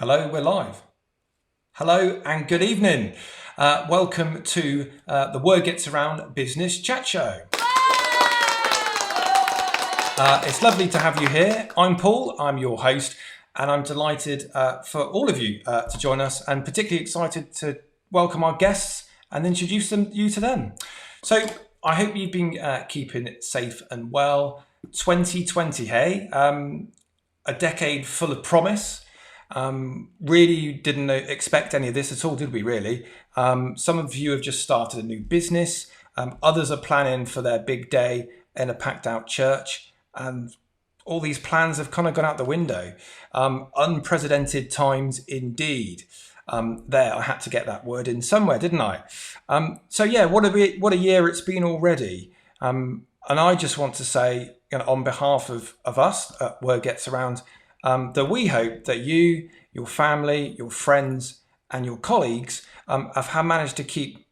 Hello, we're live. Hello and good evening. Welcome to the Word Gets Around Business Chat Show. It's lovely to have you here. I'm Paul, I'm your host, and I'm delighted for all of you to join us, and particularly excited to welcome our guests and introduce you to them. So I hope you've been keeping it safe and well. 2020, hey? A decade full of promise. Really didn't expect any of this at all, did we really? Some of you have just started a new business. Others are planning for their big day in a packed out church. And all these plans have kind of gone out the window. Unprecedented times indeed. I had to get that word in somewhere, didn't I? So yeah, what a year it's been already. And I just want to say, on behalf of us at Word Gets Around, that we hope that you, your family, your friends, and your colleagues have managed to keep,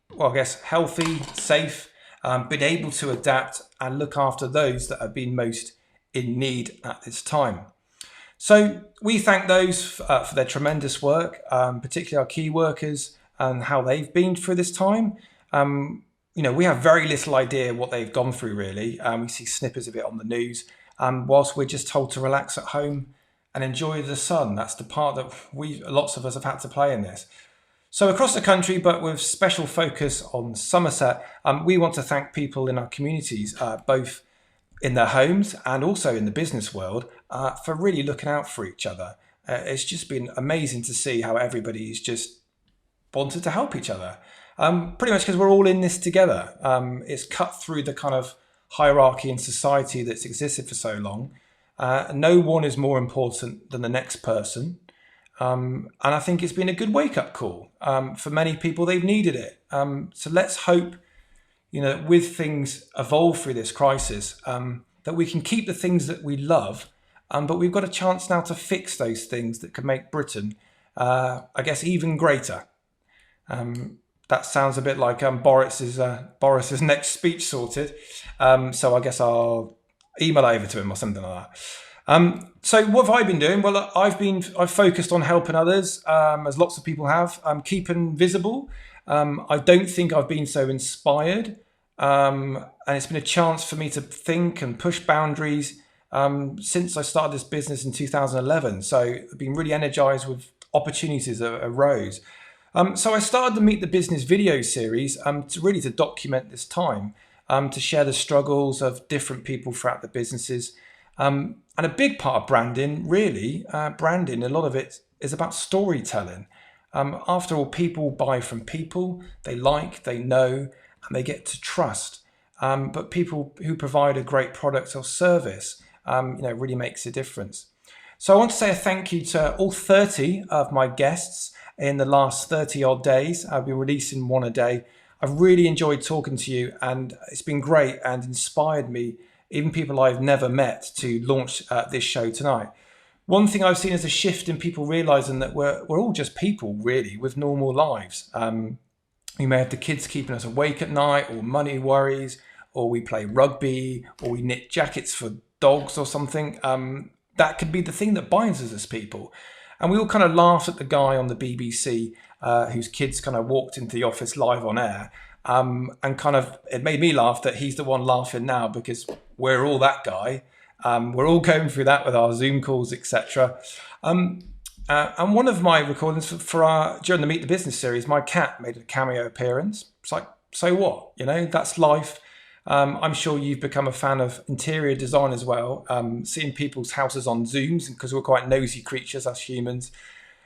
healthy, safe, been able to adapt and look after those that have been most in need at this time. So we thank those for their tremendous work, particularly our key workers and how they've been through this time. We have very little idea what they've gone through, really. We see snippets of it on the news, whilst we're just told to relax at home and enjoy the sun. That's the part that lots of us have had to play in this. So across the country, but with special focus on Somerset, we want to thank people in our communities, both in their homes and also in the business world, for really looking out for each other. It's just been amazing to see how everybody's just wanted to help each other. Pretty much because we're all in this together. It's cut through the kind of hierarchy in society that's existed for so long. No one is more important than the next person. And I think it's been a good wake-up call. For many people, they've needed it. So let's hope, with things evolve through this crisis, that we can keep the things that we love, but we've got a chance now to fix those things that can make Britain, even greater. That sounds a bit like Boris's next speech sorted. So I guess I'll email over to him or something like that. So what have I been doing? Well, I've focused on helping others, as lots of people have. Keeping visible. I don't think I've been so inspired, and it's been a chance for me to think and push boundaries since I started this business in 2011. So I've been really energized with opportunities that arose. So I started the Meet the Business video series to document this time. To share the struggles of different people throughout the businesses. And a big part of branding, really, a lot of it is about storytelling. After all, people buy from people they like, they know, and they get to trust. But people who provide a great product or service, really makes a difference. So I want to say a thank you to all 30 of my guests in the last 30 odd days. I'll be releasing one a day. I've really enjoyed talking to you, and it's been great and inspired me, even people I've never met, to launch this show tonight. One thing I've seen is a shift in people realising that we're all just people, really, with normal lives. We may have the kids keeping us awake at night, or money worries, or we play rugby, or we knit jackets for dogs or something. That could be the thing that binds us as people. And we all kind of laughed at the guy on the BBC whose kids kind of walked into the office live on air. And it made me laugh that he's the one laughing now, because we're all that guy. We're all going through that with our Zoom calls, etc. And one of my recordings during the Meet the Business series, my cat made a cameo appearance. It's like, so what? That's life. I'm sure you've become a fan of interior design as well, seeing people's houses on Zooms, because we're quite nosy creatures as humans.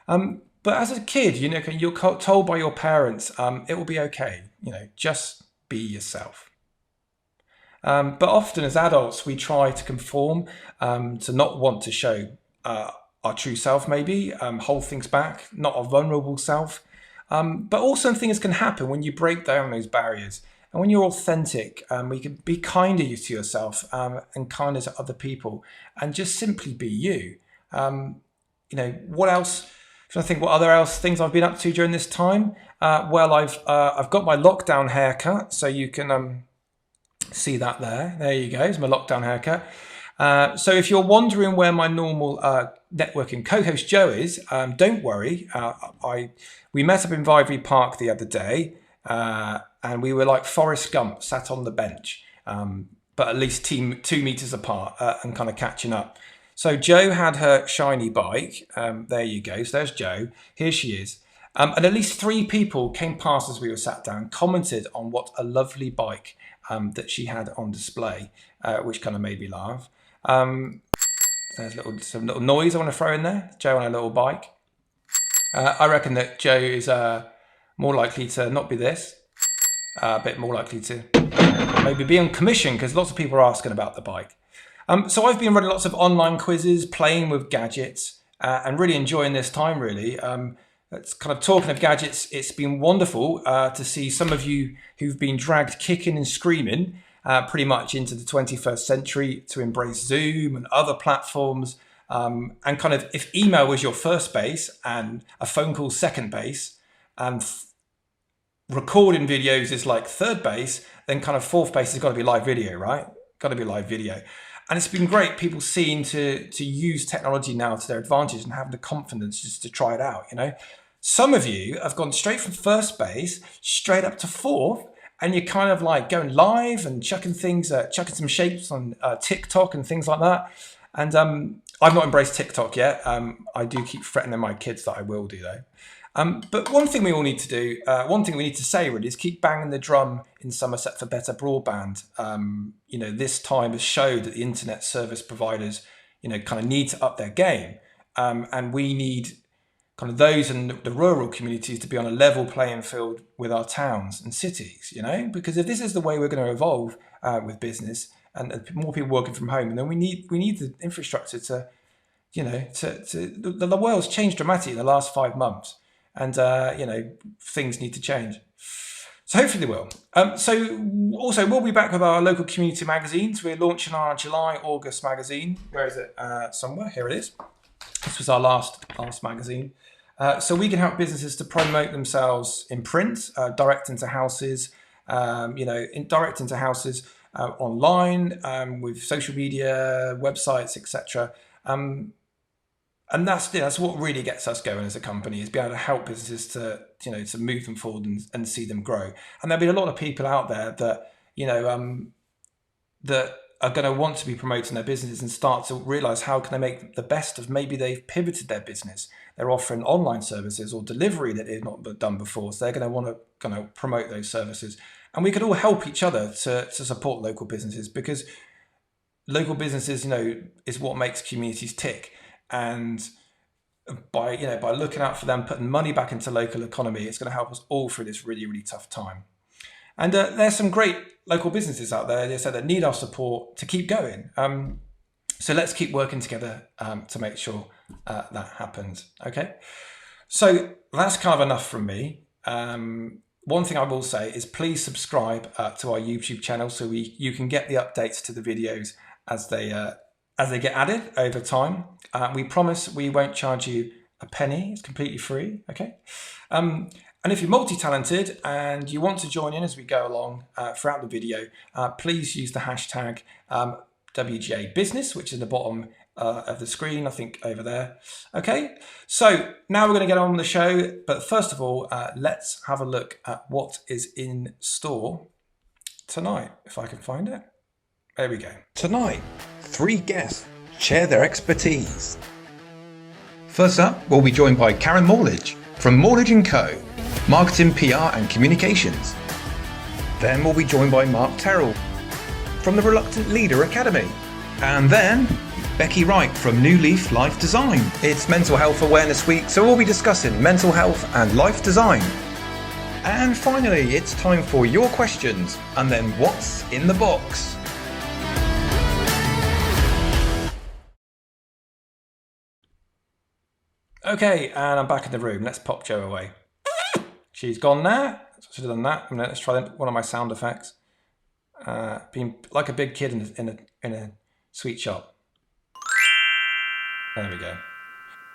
But as a kid, you're told by your parents, it will be okay, just be yourself. But often as adults, we try to conform, to not want to show our true self, maybe, hold things back, not a vulnerable self. But also things can happen when you break down those barriers. And when you're authentic, you can be kinder to yourself and kinder to other people, and just simply be you. What else? Trying to think what other things I've been up to during this time. I've got my lockdown haircut, so you can see that there. There you go. It's my lockdown haircut. So if you're wondering where my normal networking co-host Joe is, don't worry. We met up in Vivey Park the other day, and we were like Forrest Gump, sat on the bench, but at least 2 meters apart and kind of catching up. So Joe had her shiny bike. There you go. So there's Joe. Here she is. And at least 3 people came past as we were sat down, commented on what a lovely bike that she had on display, which kind of made me laugh. There's some little noise I want to throw in there. Joe on a little bike. I reckon that Joe is more likely to not be this, a bit more likely to maybe be on commission, because lots of people are asking about the bike. So I've been running lots of online quizzes, playing with gadgets, and really enjoying this time, really. It's kind of talking of gadgets, it's been wonderful to see some of you who've been dragged kicking and screaming pretty much into the 21st century to embrace Zoom and other platforms. And kind of if email was your first base and a phone call second base, and recording videos is like third base, then kind of fourth base has got to be live video, right? Got to be live video. And it's been great, people seeing to use technology now to their advantage and having the confidence just to try it out, you know. Some of you have gone straight from first base, straight up to fourth, and you're kind of like going live and chucking some shapes on TikTok and things like that. And I've not embraced TikTok yet. I do keep threatening my kids that I will do though. But one thing we all need to do, one thing we need to say really, is keep banging the drum in Somerset for better broadband. You know, this time has showed that the internet service providers, you know, kind of need to up their game. And we need kind of those in the rural communities to be on a level playing field with our towns and cities, you know, because if this is the way we're going to evolve with business and more people working from home, and then we need the infrastructure to, you know, the world's changed dramatically in the last 5 months. And, you know, things need to change. So hopefully they will. So also, we'll be back with our local community magazines. We're launching our July-August magazine. Where is it? Somewhere. Here it is. This was our last magazine. So we can help businesses to promote themselves in print, direct into houses, you know, direct into houses online, with social media, websites, etc. And that's what really gets us going as a company, is be able to help businesses to, you know, to move them forward and see them grow. And there'll be a lot of people out there that, you know, that are going to want to be promoting their businesses and start to realize how can they make the best of, maybe they've pivoted their business. They're offering online services or delivery that they've not done before. So they're going to want to kind of promote those services. And we could all help each other to support local businesses, because local businesses, you know, is what makes communities tick. And by looking out for them, putting money back into local economy, it's going to help us all through this really, really tough time. And there's some great local businesses out there, they said, that need our support to keep going. So let's keep working together to make sure that happens. Okay. So that's kind of enough from me. One thing I will say is please subscribe to our YouTube channel so you can get the updates to the videos as they get added over time. We promise we won't charge you a penny. It's completely free. Okay. And if you're multi-talented and you want to join in as we go along throughout the video, please use the hashtag WGA Business, which is at the bottom of the screen, I think over there. Okay, so now we're going to get on with the show. But first of all, let's have a look at what is in store tonight, if I can find it. There we go. Tonight, 3 guests share their expertise. First up, we'll be joined by Karen MORLEDGE from MORLEDGE & Co. Marketing, PR and Communications. Then we'll be joined by Mark Terrell from the Reluctant Leader Academy. And then Becky Wright from New Leaf Life Design. It's Mental Health Awareness Week, so we'll be discussing mental health and life design. And finally, it's time for your questions and then what's in the box. Okay, and I'm back in the room. Let's pop Jo away. She's gone now. Should have done that. Let's try one of my sound effects. Being like a big kid in a sweet shop. There we go.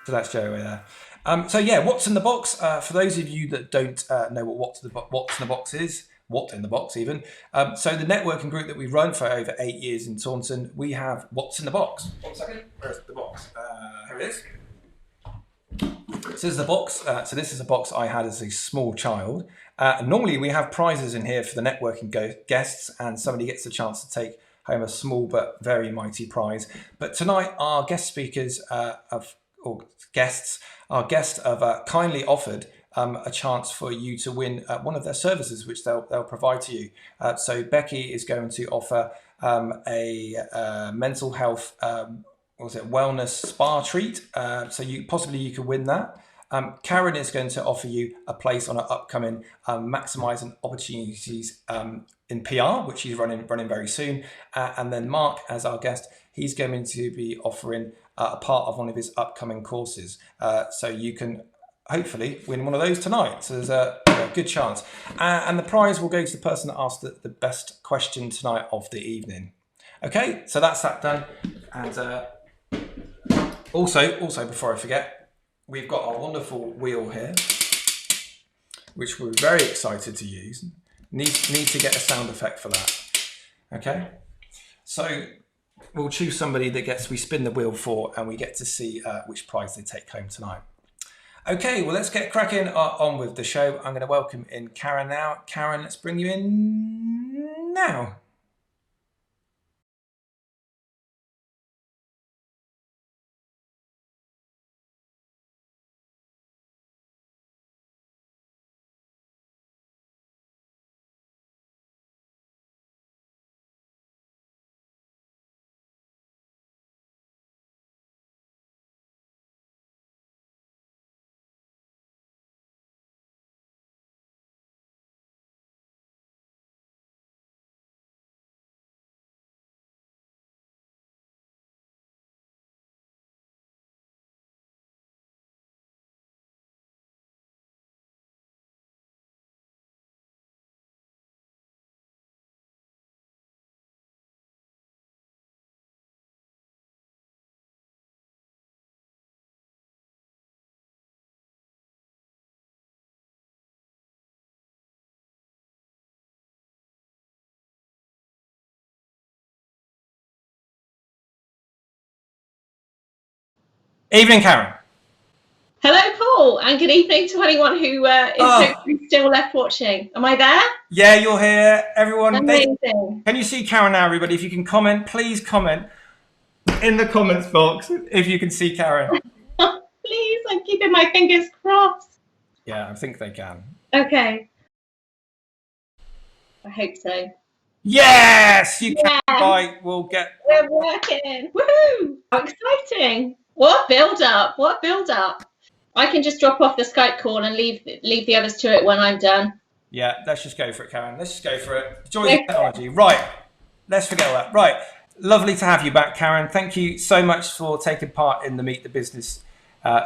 So that's Jo away there. So yeah, what's in the box? For those of you that don't know what what's in the box is, what in the box even. So the networking group that we've run for over 8 years in Taunton, we have what's in the box. 1 second, where's the box? Here it is. So this is the box. So this is a box I had as a small child. Normally we have prizes in here for the networking guests, and somebody gets the chance to take home a small but very mighty prize. But tonight our guest speakers our guests have kindly offered a chance for you to win one of their services, which they'll provide to you. So Becky is going to offer a mental health wellness spa treat. So you could win that. Karen is going to offer you a place on her upcoming Maximising Opportunities in PR, which she's running very soon. And then Mark, as our guest, he's going to be offering a part of one of his upcoming courses. So you can hopefully win one of those tonight. So there's a good chance. And the prize will go to the person that asked the best question tonight of the evening. Okay, so that's that done. And also, before I forget, we've got our wonderful wheel here, which we're very excited to use. Need to get a sound effect for that. Okay, so we'll choose somebody that we spin the wheel for, and we get to see which prize they take home tonight. Okay, well, let's get cracking on with the show. I'm going to welcome in Karen now. Karen, let's bring you in now. Evening, Karen. Hello, Paul, and good evening to anyone who is hopefully still left watching. Am I there? Yeah, you're here. Everyone, amazing. Can you see Karen now, everybody? If you can comment, please comment in the comments box if you can see Karen. Please, I'm keeping my fingers crossed. Yeah, I think they can. Okay. I hope so. Yes, you can. Right, we'll get... We're working. Woohoo! How exciting. What build up? What build up? I can just drop off the Skype call and leave the others to it when I'm done. Yeah, let's just go for it, Karen. Let's just go for it. Joy of technology. Right, let's forget all that. Right, lovely to have you back, Karen. Thank you so much for taking part in the Meet the Business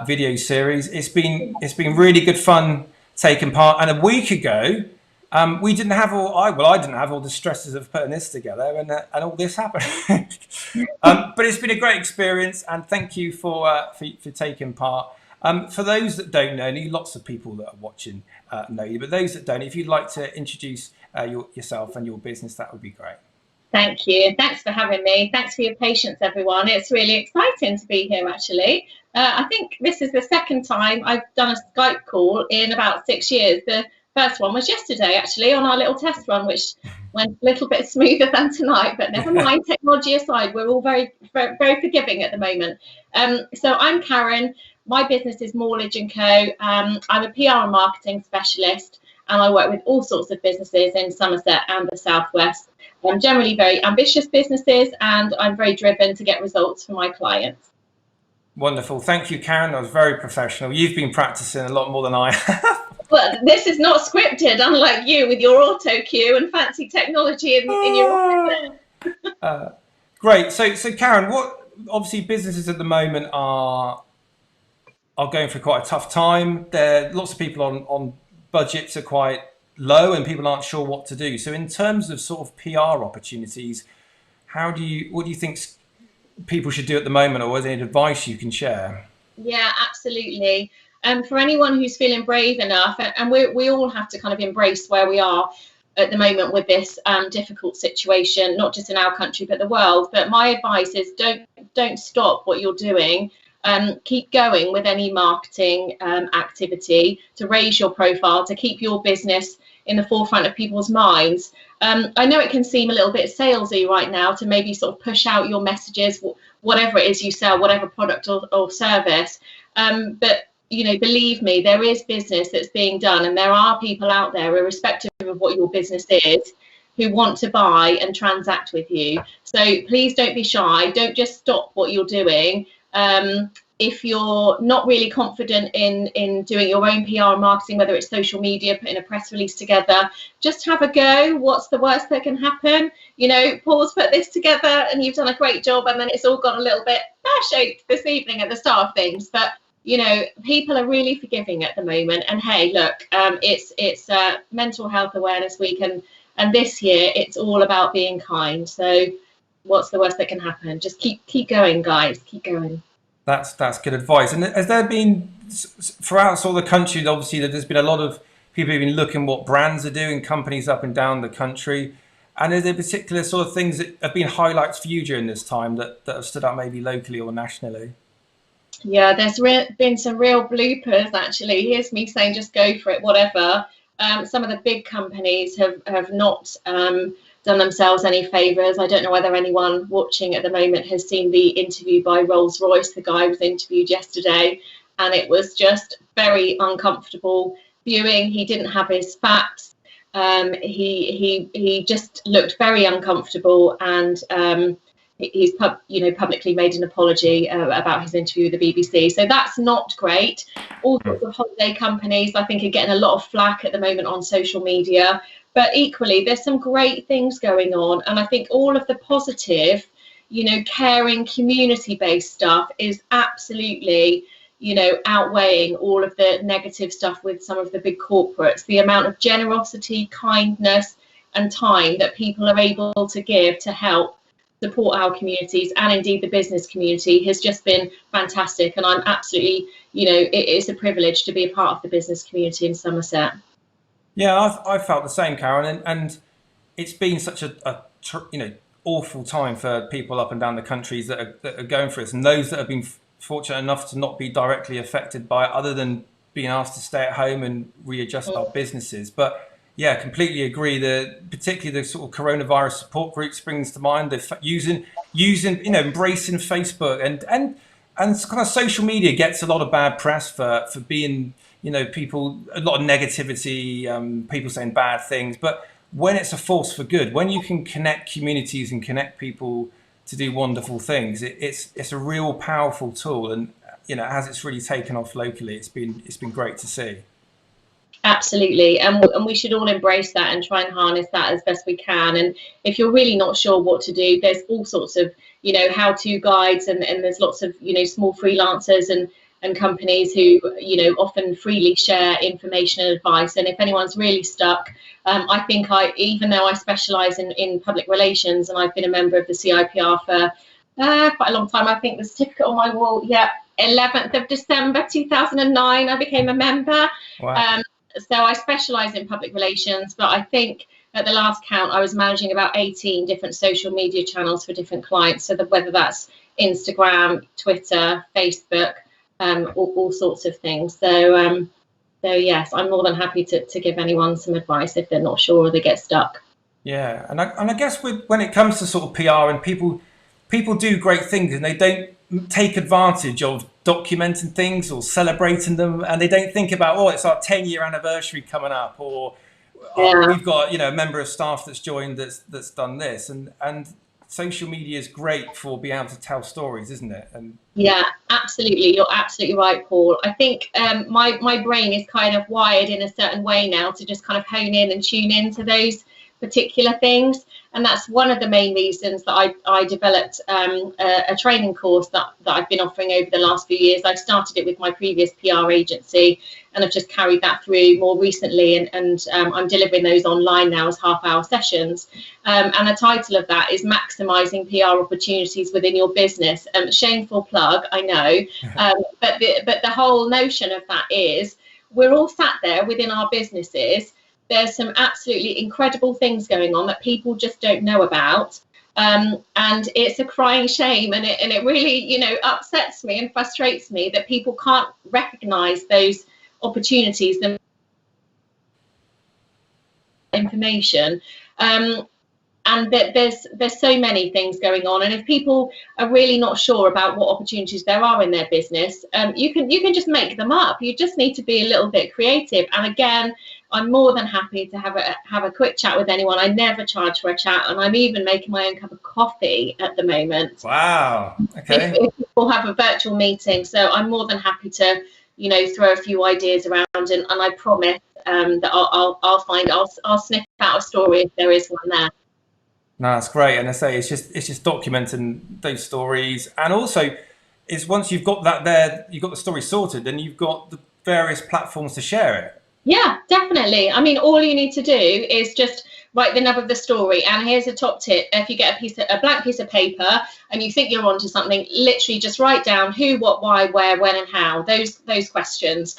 video series. It's been really good fun taking part. And a week ago, I didn't have all the stresses of putting this together, and all this happened. But it's been a great experience, and thank you for taking part. For those that don't know, lots of people that are watching know you, but those that don't, if you'd like to introduce yourself and your business, that would be great. Thank you. Thanks for having me. Thanks for your patience, everyone. It's really exciting to be here, actually. I think this is the second time I've done a Skype call in about 6 years. The first one was yesterday, actually, on our little test run, which went a little bit smoother than tonight, but never mind, technology aside, we're all very, very, very forgiving at the moment. So I'm Karen. My business is MORLEDGE & Co. I'm a PR and marketing specialist, and I work with all sorts of businesses in Somerset and the Southwest. I'm generally very ambitious businesses, and I'm very driven to get results for my clients. Wonderful. Thank you, Karen. That was very professional. You've been practicing a lot more than I have. Well, this is not scripted, unlike you with your auto cue and fancy technology in your office. Great. So Karen, obviously businesses at the moment are going through quite a tough time. Lots of people on budgets are quite low, and people aren't sure what to do. So in terms of sort of PR opportunities, what do you think people should do at the moment, or is there any advice you can share? Yeah, absolutely. For anyone who's feeling brave enough, and we all have to kind of embrace where we are. at the moment with this difficult situation, not just in our country but the world. But my advice is don't stop what you're doing. Keep going with any marketing activity to raise your profile, to keep your business in the forefront of people's minds. I know it can seem a little bit salesy right now to maybe sort of push out your messages, whatever it is you sell, whatever product or service. But believe me, there is business that's being done, and there are people out there, irrespective of what your business is, who want to buy and transact with you. So please don't be shy. Don't just stop what you're doing. If you're not really confident in doing your own PR and marketing, whether it's social media, putting a press release together, just have a go. What's the worst that can happen? Paul's put this together and you've done a great job, and then it's all gone a little bit pear-shaped this evening at the start of things. But people are really forgiving at the moment. And hey, look, it's Mental Health Awareness Week, and this year it's all about being kind. So what's the worst that can happen? Just keep going, guys. Keep going. That's good advice. And has there been, throughout sort of the country, obviously there's been a lot of people who've been looking what brands are doing, companies up and down the country. And are there particular sort of things that have been highlights for you during this time that have stood out maybe locally or nationally? Yeah, there's been some real bloopers, actually. Here's me saying, just go for it, whatever. Some of the big companies have not done themselves any favours. I don't know whether anyone watching at the moment has seen the interview by Rolls-Royce. The guy was interviewed yesterday, and it was just very uncomfortable viewing. He didn't have his facts. He just looked very uncomfortable, and he's publicly made an apology about his interview with the BBC. So that's not great. All sorts of holiday companies, I think, are getting a lot of flack at the moment on social media. But equally, there's some great things going on. And I think all of the positive, caring, community-based stuff is absolutely, outweighing all of the negative stuff with some of the big corporates. The amount of generosity, kindness, and time that people are able to give to help support our communities, and indeed the business community, has just been fantastic. And I'm absolutely, it is a privilege to be a part of the business community in Somerset. Yeah, I've felt the same, Karen, and it's been such a awful time for people up and down the countries that are going through this, and those that have been fortunate enough to not be directly affected by it, other than being asked to stay at home and readjust our businesses. But yeah, completely agree. Particularly the sort of coronavirus support group springs to mind. They're using embracing Facebook and kind of social media gets a lot of bad press for being, people, a lot of negativity, people saying bad things. But when it's a force for good, when you can connect communities and connect people to do wonderful things, it's a real powerful tool. And as it's really taken off locally, it's been great to see. Absolutely, and we should all embrace that and try and harness that as best we can. And if you're really not sure what to do, there's all sorts of how-to guides, and there's lots of small freelancers and companies who often freely share information and advice. And if anyone's really stuck, I think even though I specialise in public relations, and I've been a member of the CIPR for quite a long time, I think the certificate on my wall, 11th of December 2009 I became a member. Wow. So I specialise in public relations, but I think at the last count I was managing about 18 different social media channels for different clients. So whether that's Instagram, Twitter, Facebook, all sorts of things. So yes, I'm more than happy to give anyone some advice if they're not sure or they get stuck. Yeah, and I guess when it comes to sort of PR, and people do great things, and they don't take advantage of documenting things or celebrating them, and they don't think about, it's our 10-year anniversary coming up, or we've got a member of staff that's joined that's done this, and social media is great for being able to tell stories, isn't it? And yeah, absolutely, you're absolutely right, Paul. I think my brain is kind of wired in a certain way now to just kind of hone in and tune into those particular things, and that's one of the main reasons that I developed a training course that I've been offering over the last few years. I started it with my previous PR agency, and I've just carried that through more recently, and I'm delivering those online now as half-hour sessions, and the title of that is Maximising PR Opportunities Within Your Business. Shameful plug, I know, but the whole notion of that is we're all sat there within our businesses there's some absolutely incredible things going on that people just don't know about. And it's a crying shame, and it really, you know, upsets me and frustrates me that people can't recognize those opportunities and information. And that there's so many things going on, and if people are really not sure about what opportunities there are in their business, you can just make them up. You just need to be a little bit creative. And again, I'm more than happy to have a quick chat with anyone. I never charge for a chat, and I'm even making my own cup of coffee at the moment. Wow. Okay. If people have a virtual meeting, so I'm more than happy to, you know, throw a few ideas around, and I promise that I'll sniff out a story if there is one there. No, that's great. And I say it's just documenting those stories, and also is once you've got that there, you've got the story sorted, then you've got the various platforms to share it. Yeah, definitely. I mean, all you need to do is just write the nub of the story. And here's a top tip: if you get a blank piece of paper and you think you're onto something, literally just write down who, what, why, where, when, and how. Those questions.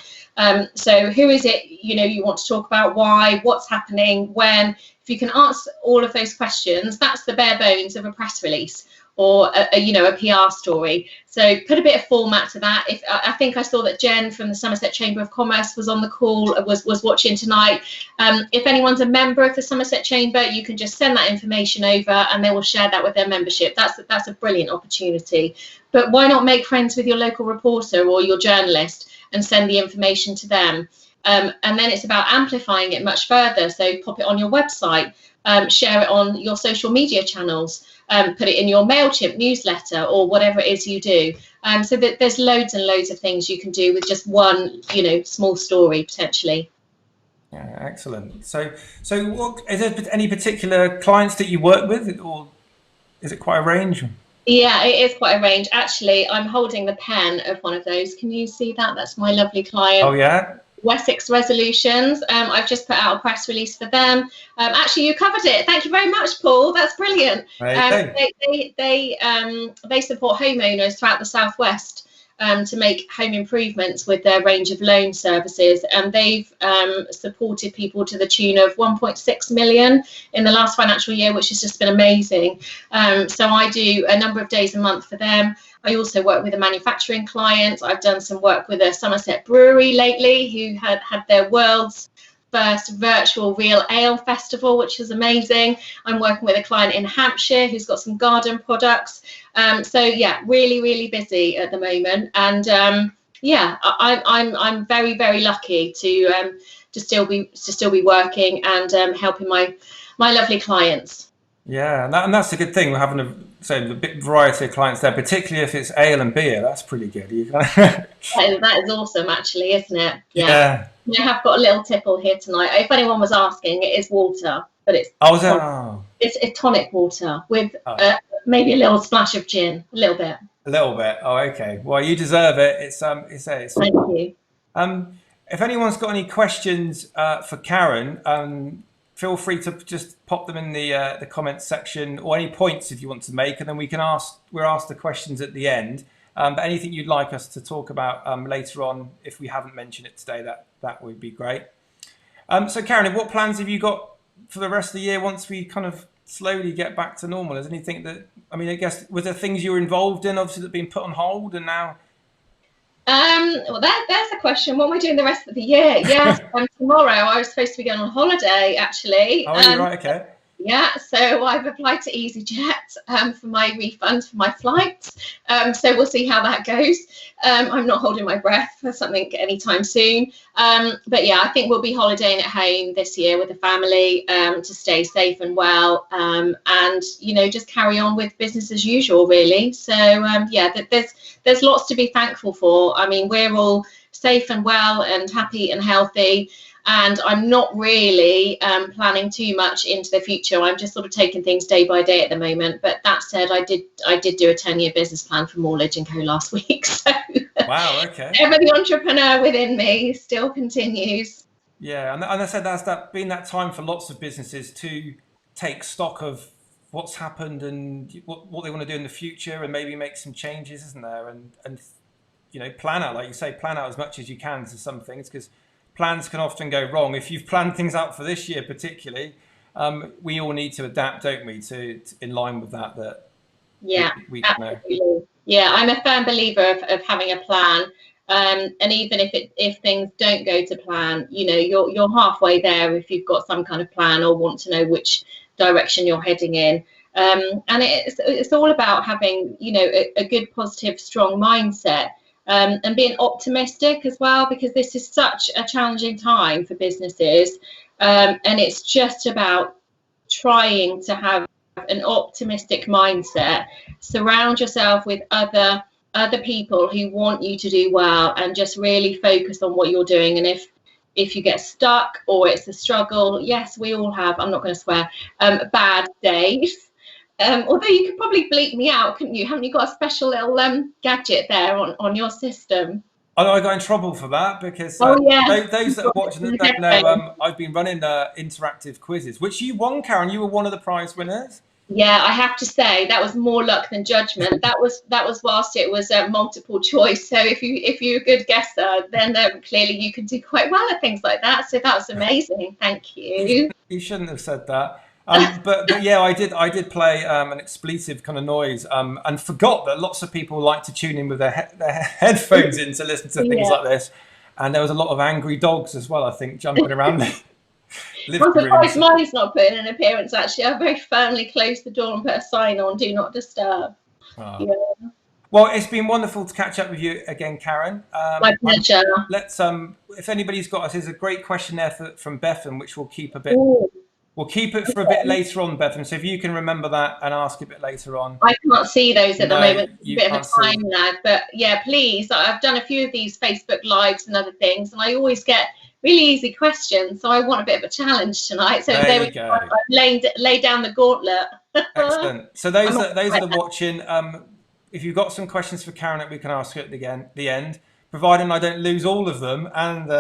So who is it, you know, you want to talk about? Why? What's happening? When? If you can answer all of those questions, that's the bare bones of a press release or a PR story. So put a bit of format to that. If I think I saw that Jen from the Somerset Chamber of Commerce was on the call, was watching tonight. If anyone's a member of the Somerset Chamber, you can just send that information over and they will share that with their membership. That's a brilliant opportunity. But why not make friends with your local reporter or your journalist and send the information to them? And then it's about amplifying it much further. So pop it on your website, share it on your social media channels, put it in your MailChimp newsletter or whatever it is you do. So that there's loads and loads of things you can do with just one, you know, small story potentially. Yeah, excellent. So what, is there any particular clients that you work with, or is it quite a range? Yeah, it is quite a range. Actually, I'm holding the pen of one of those. Can you see that? That's my lovely client. Oh, yeah. Wessex Resolutions. I've just put out a press release for them. Actually, you covered it. Thank you very much, Paul. That's brilliant. They support homeowners throughout the southwest to make home improvements with their range of loan services, and they've supported people to the tune of 1.6 million in the last financial year, which has just been amazing. So I do a number of days a month for them. I also work with a manufacturing client. I've done some work with a Somerset brewery lately who had their world's first virtual real ale festival, which is amazing. I'm working with a client in Hampshire who's got some garden products. So yeah, really, really busy at the moment. And yeah, I'm very, very lucky to still be working and helping my lovely clients. Yeah, and that's a good thing. We're having a big variety of clients there, particularly if it's ale and beer. That's pretty good. That is awesome, actually, isn't it? Yeah. I have got a little tipple here tonight. If anyone was asking, it is water, but it's it's tonic water with maybe a little splash of gin, a little bit. A little bit. Oh, okay. Well, you deserve it. It's Thank you. If anyone's got any questions for Karen, feel free to just pop them in the comments section, or any points if you want to make, and then we're asked the questions at the end. But anything you'd like us to talk about later on, if we haven't mentioned it today, that would be great. So Karen, what plans have you got for the rest of the year once we kind of slowly get back to normal? Is anything that, I mean, I guess, was there things you were involved in, obviously, that have been put on hold and now? Well, there's a question. What am I doing the rest of the year? Yes, tomorrow I was supposed to be going on holiday, actually. Oh, right, okay. Yeah, so I've applied to EasyJet for my refund for my flights. So we'll see how that goes. I'm not holding my breath for something anytime soon. But yeah, I think we'll be holidaying at home this year with the family to stay safe and well, and just carry on with business as usual, really. So yeah, there's lots to be thankful for. I mean, we're all safe and well and happy and healthy. And I'm not really planning too much into the future. I'm just sort of taking things day by day at the moment. But that said, I did do a 10-year business plan for MORLEDGE & Co last week. So wow, okay. Ever the entrepreneur within me still continues. Yeah, and I said that's been that time for lots of businesses to take stock of what's happened and what they want to do in the future, and maybe make some changes, isn't there? And plan out, like you say, plan out as much as you can to some things, because plans can often go wrong. If you've planned things out for this year, particularly, we all need to adapt, don't we, to in line with that. Yeah, we absolutely. Yeah, I'm a firm believer of having a plan. And even if things don't go to plan, you know, you're halfway there if you've got some kind of plan or want to know which direction you're heading in. And it's all about having, you know, a good, positive, strong mindset, and being optimistic as well, because this is such a challenging time for businesses. And it's just about trying to have an optimistic mindset, surround yourself with other people who want you to do well, and just really focus on what you're doing. And if you get stuck or it's a struggle, yes, we all have, I'm not going to swear, bad days. Although you could probably bleep me out, couldn't you? Haven't you got a special little gadget there on your system? I got in trouble for that because those that are watching that don't know, I've been running interactive quizzes, which you won, Karen. You were one of the prize winners. Yeah, I have to say that was more luck than judgment. That was whilst it was multiple choice. So if you're a good guesser, then clearly you can do quite well at things like that. So that was amazing. Thank you. You shouldn't have said that. But yeah, I did play an expletive kind of noise, and forgot that lots of people like to tune in with their headphones in to listen to things like this. And there was a lot of angry dogs as well, I think, jumping around. I'm surprised mine's not putting an appearance, actually. I very firmly closed the door and put a sign on, do not disturb. Yeah. Well, it's been wonderful to catch up with you again, Karen. My pleasure. Let's if anybody's got us, there's a great question there from Bethan, which we'll keep a bit. We'll keep it for a bit later on, Bethan. So if you can remember that and ask a bit later on. I can't see those at the moment. It's a bit of a time lag, but yeah, please. I've done a few of these Facebook Lives and other things, and I always get really easy questions. So I want a bit of a challenge tonight. So there we go. I've laid down the gauntlet. Excellent. So those that are watching, if you've got some questions for Karen that we can ask her at the end, providing I don't lose all of them and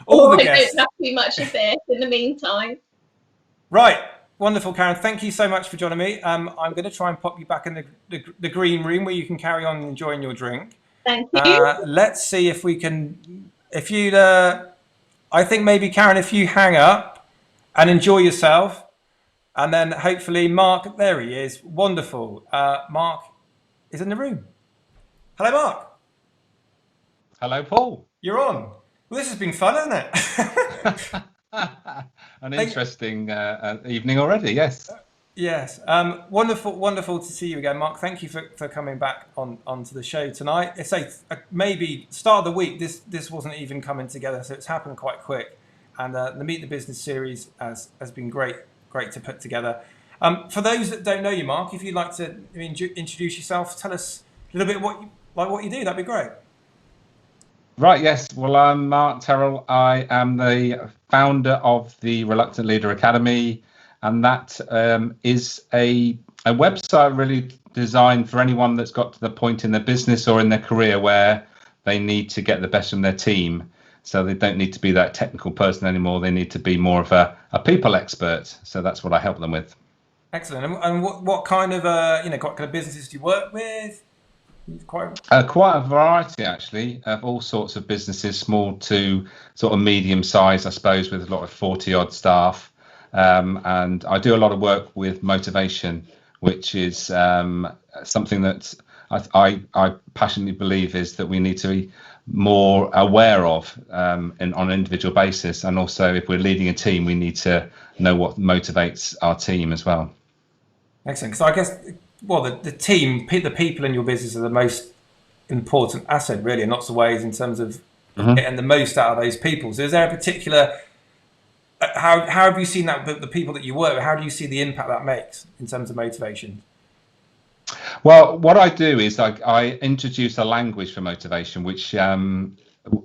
all the guests. I don't have too much of this in the meantime. Right. Wonderful, Karen. Thank you so much for joining me. I'm going to try and pop you back in the green room where you can carry on enjoying your drink. Thank you. Let's see if we can, if you'd, I think maybe, Karen, if you hang up and enjoy yourself, and then hopefully Mark, there he is. Wonderful. Mark is in the room. Hello, Mark. Hello, Paul. You're on. Well, this has been fun, hasn't it? An interesting evening already, yes. Yes. Wonderful to see you again, Mark. Thank you for coming back onto the show tonight. It's maybe start of the week. This wasn't even coming together, so it's happened quite quick. And the Meet the Business series has been great to put together. For those that don't know you, Mark, if you'd like to introduce yourself, tell us a little bit what you do. That'd be great. Right, yes. Well, I'm Mark Terrell. I am the founder of the Reluctant Leader Academy, and that is a website really designed for anyone that's got to the point in their business or in their career where they need to get the best from their team. So they don't need to be that technical person anymore. They need to be more of a people expert. So that's what I help them with. Excellent. And what kind of what kind of businesses do you work with? Quite a variety, actually, of all sorts of businesses, small to sort of medium size, I suppose, with a lot of 40-odd staff. And I do a lot of work with motivation, which is something that I passionately believe is that we need to be more aware of on an individual basis. And also, if we're leading a team, we need to know what motivates our team as well. Excellent. Because I guess, well, the team, the people in your business are the most important asset, really, in lots of ways, in terms of getting the most out of those people. So is there a particular, how have you seen that, the people that you work with, how do you see the impact that makes in terms of motivation? Well, what I do is I introduce a language for motivation, which,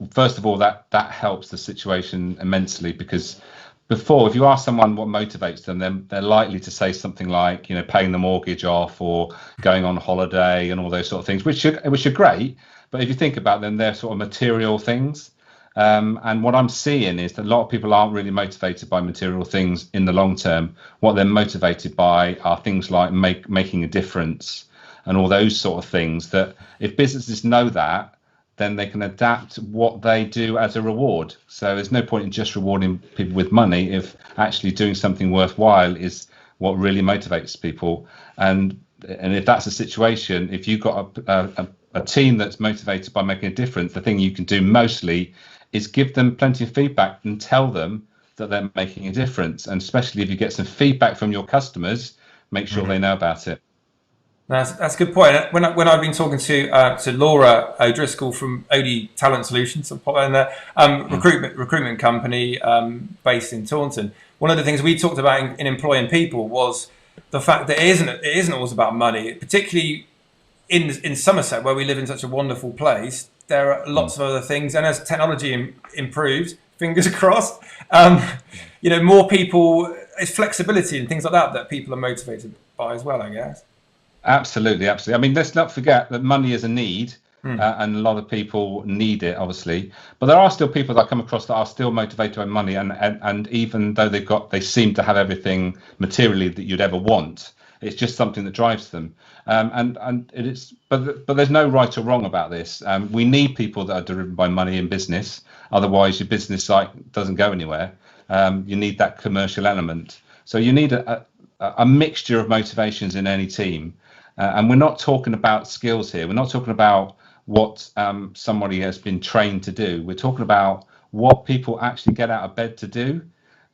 first of all, that helps the situation immensely, because before, if you ask someone what motivates them, then they're likely to say something like, paying the mortgage off or going on holiday and all those sort of things, which are great. But if you think about them, they're sort of material things. And what I'm seeing is that a lot of people aren't really motivated by material things in the long term. What they're motivated by are things like making a difference and all those sort of things, that if businesses know that, then they can adapt what they do as a reward. So there's no point in just rewarding people with money if actually doing something worthwhile is what really motivates people. And if that's a situation, if you've got a team that's motivated by making a difference, the thing you can do mostly is give them plenty of feedback and tell them that they're making a difference. And especially if you get some feedback from your customers, make sure they know about it. That's a good point. When I've been talking to Laura O'Driscoll from OD Talent Solutions, recruitment company based in Taunton, one of the things we talked about in employing people was the fact that it isn't always about money, particularly in Somerset, where we live in such a wonderful place. There are lots of other things, and as technology improves, fingers crossed, more people, it's flexibility and things like that people are motivated by as well, I guess. Absolutely. I mean, let's not forget that money is a need, and a lot of people need it, obviously. But there are still people that I come across that are still motivated by money, and even though they seem to have everything materially that you'd ever want, it's just something that drives them. But there's no right or wrong about this. We need people that are driven by money in business. Otherwise, your business site doesn't go anywhere. You need that commercial element. So you need a mixture of motivations in any team. And we're not talking about skills here. We're not talking about what somebody has been trained to do. We're talking about what people actually get out of bed to do.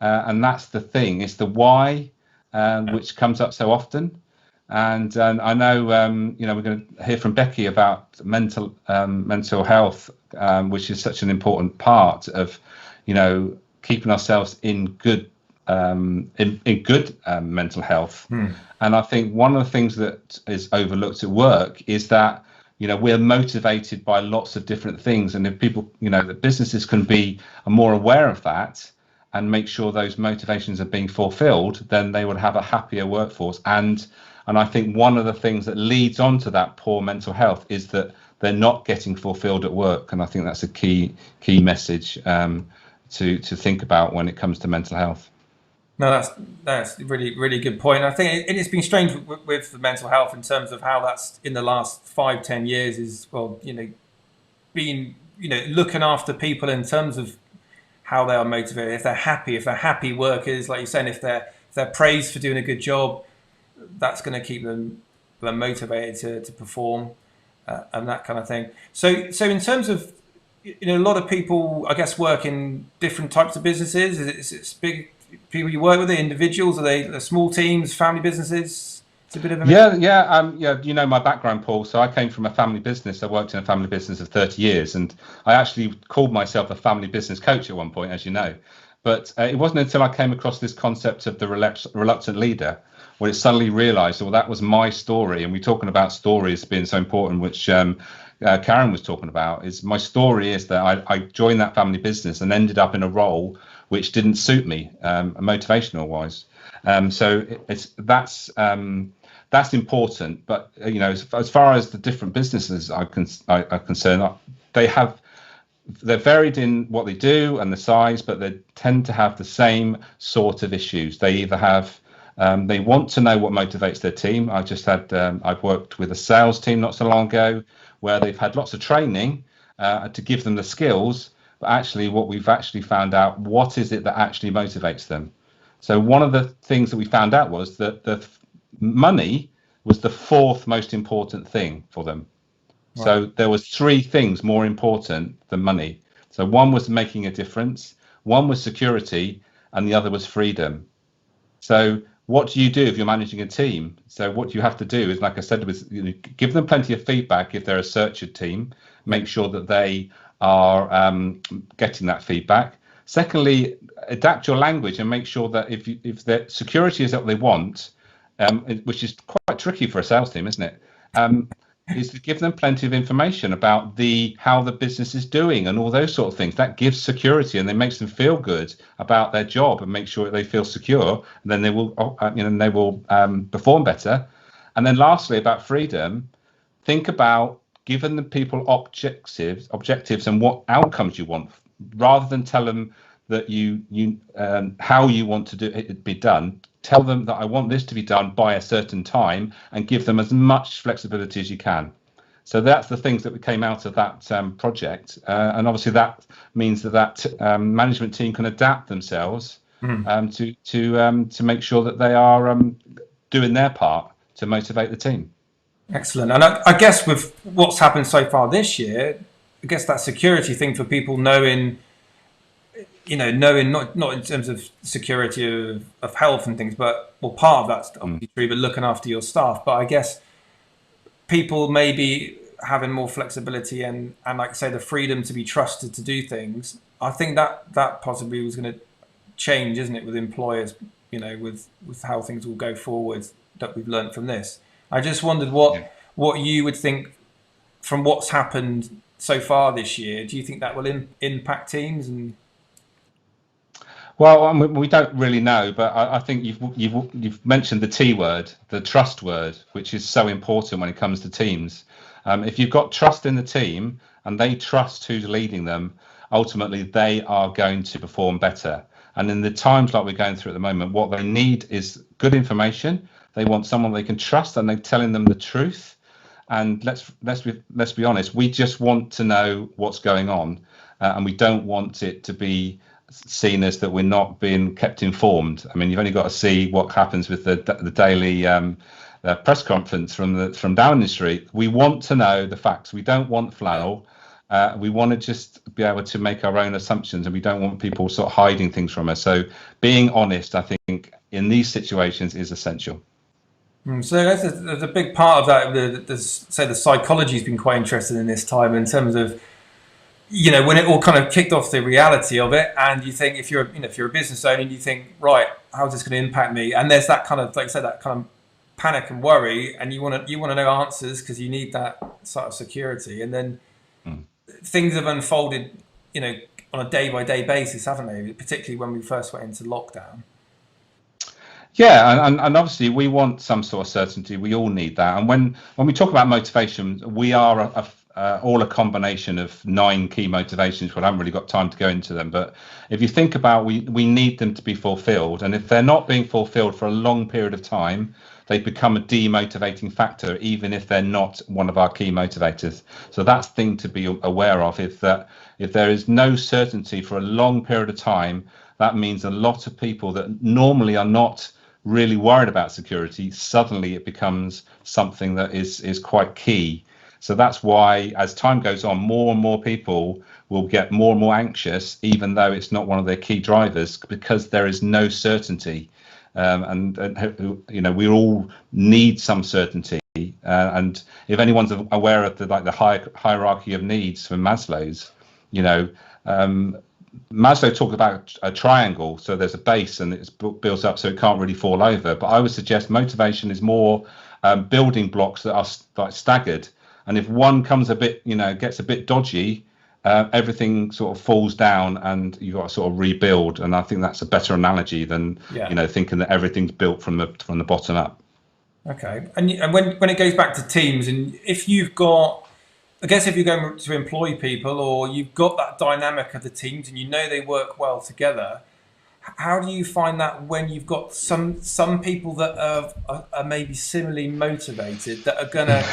And that's the thing. It's the why, which comes up so often. And I know, we're going to hear from Becky about mental health, which is such an important part of, keeping ourselves in good mental health. And I think one of the things that is overlooked at work is that we're motivated by lots of different things, and if people the businesses can be more aware of that and make sure those motivations are being fulfilled, then they would have a happier workforce. And I think one of the things that leads on to that poor mental health is that they're not getting fulfilled at work, and I think that's a key message to think about when it comes to mental health. No, that's really, really good point. I think it's been strange with the mental health in terms of how that's in the last 5-10 years is, being, looking after people in terms of how they are motivated. If they're happy workers, like you're saying, if they're praised for doing a good job, that's going to keep them motivated to perform and that kind of thing. So in terms of, a lot of people, I guess, work in different types of businesses. It's big. People you work with, the individuals, are they small teams, family businesses? It's a bit of a yeah. My background, Paul. So I came from a family business. I worked in a family business of 30 years, and I actually called myself a family business coach at one point, as you know. But it wasn't until I came across this concept of the reluctant leader where it suddenly realised, well, that was my story. And we're talking about stories being so important, which Karen was talking about. Is my story is that I joined that family business and ended up in a role which didn't suit me, motivational wise. So that's important. But as far as the different businesses are concerned, they're varied in what they do and the size, but they tend to have the same sort of issues. They either have they want to know what motivates their team. I've worked with a sales team not so long ago where they've had lots of training to give them the skills. But actually, what we've actually found out, what is it that actually motivates them? So one of the things that we found out was that the money was the fourth most important thing for them. Right. So there was three things more important than money. So one was making a difference, one was security, and the other was freedom. So what do you do if you're managing a team? So what you have to do is, like I said, give them plenty of feedback if they're a searcher team. Make sure that they are getting that feedback. Secondly, adapt your language and make sure that if the security is what they want, which is quite tricky for a sales team, isn't it? Is to give them plenty of information about how the business is doing and all those sort of things. That gives security and it makes them feel good about their job and make sure that they feel secure. And then they will perform better. And then lastly, about freedom, think about giving the people objectives and what outcomes you want, rather than tell them that how you want to do it be done. Tell them that I want this to be done by a certain time and give them as much flexibility as you can. So that's the things that came out of that project, and obviously that means that management team can adapt themselves to make sure that they are doing their part to motivate the team. Excellent. And I guess with what's happened so far this year, I guess that security thing for people knowing not in terms of security of health and things, but well, part of that's obviously true, but looking after your staff. But I guess people maybe having more flexibility and like say the freedom to be trusted to do things. I think that possibly was going to change, isn't it, with employers, with how things will go forward that we've learned from this. I just wondered what you would think from what's happened so far this year. Do you think that will impact teams? And well, we don't really know, but I think you've mentioned the T word, the trust word, which is so important when it comes to teams. If you've got trust in the team and they trust who's leading them, ultimately they are going to perform better. And in the times like we're going through at the moment, what they need is good information. They want someone they can trust and they're telling them the truth. And let's be honest, we just want to know what's going on, and we don't want it to be seen as that we're not being kept informed. I mean, you've only got to see what happens with the daily press conference from Downing Street. We want to know the facts. We don't want flannel. We want to just be able to make our own assumptions, and we don't want people sort of hiding things from us. So being honest, I think, in these situations is essential. So there's a big part of that. The psychology's been quite interested in this time in terms of, when it all kind of kicked off, the reality of it, and you think if you're a business owner and you think, right, how's this going to impact me? And there's that kind of, like I said, that kind of panic and worry, and you want to know answers because you need that sort of security. And then things have unfolded, on a day-by-day basis, haven't they? Particularly when we first went into lockdown. Yeah, and obviously we want some sort of certainty. We all need that. And when we talk about motivation, we are all a combination of 9 key motivations. Well, I haven't really got time to go into them, but if you think about, we need them to be fulfilled. And if they're not being fulfilled for a long period of time, they become a demotivating factor, even if they're not one of our key motivators. So that's the thing to be aware of, is that if there is no certainty for a long period of time, that means a lot of people that normally are not really worried about security, suddenly it becomes something that is quite key. So that's why, as time goes on, more and more people will get more and more anxious, even though it's not one of their key drivers, because there is no certainty. And we all need some certainty. And if anyone's aware of the hierarchy of needs from Maslow's, Maslow talked about a triangle, so there's a base and it's built up so it can't really fall over. But I would suggest motivation is more building blocks that are like staggered. And if one comes gets a bit dodgy, everything sort of falls down and you've got to sort of rebuild. And I think that's a better analogy than thinking that everything's built from the bottom up. Okay, and when it goes back to teams, and if you've got, I guess if you're going to employ people, or you've got that dynamic of the teams and they work well together, how do you find that when you've got some people that are maybe similarly motivated that are going to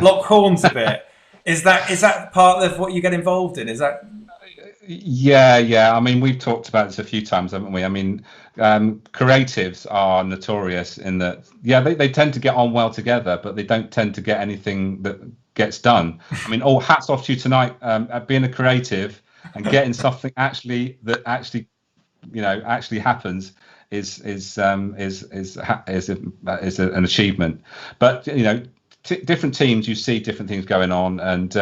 lock horns a bit? Is that part of what you get involved in? Is that? Yeah. I mean, we've talked about this a few times, haven't we? I mean, creatives are notorious in that, they tend to get on well together, but they don't tend to get anything that gets done. I mean, all hats off to you tonight at being a creative and getting something actually happens is an achievement. But different teams, you see different things going on, and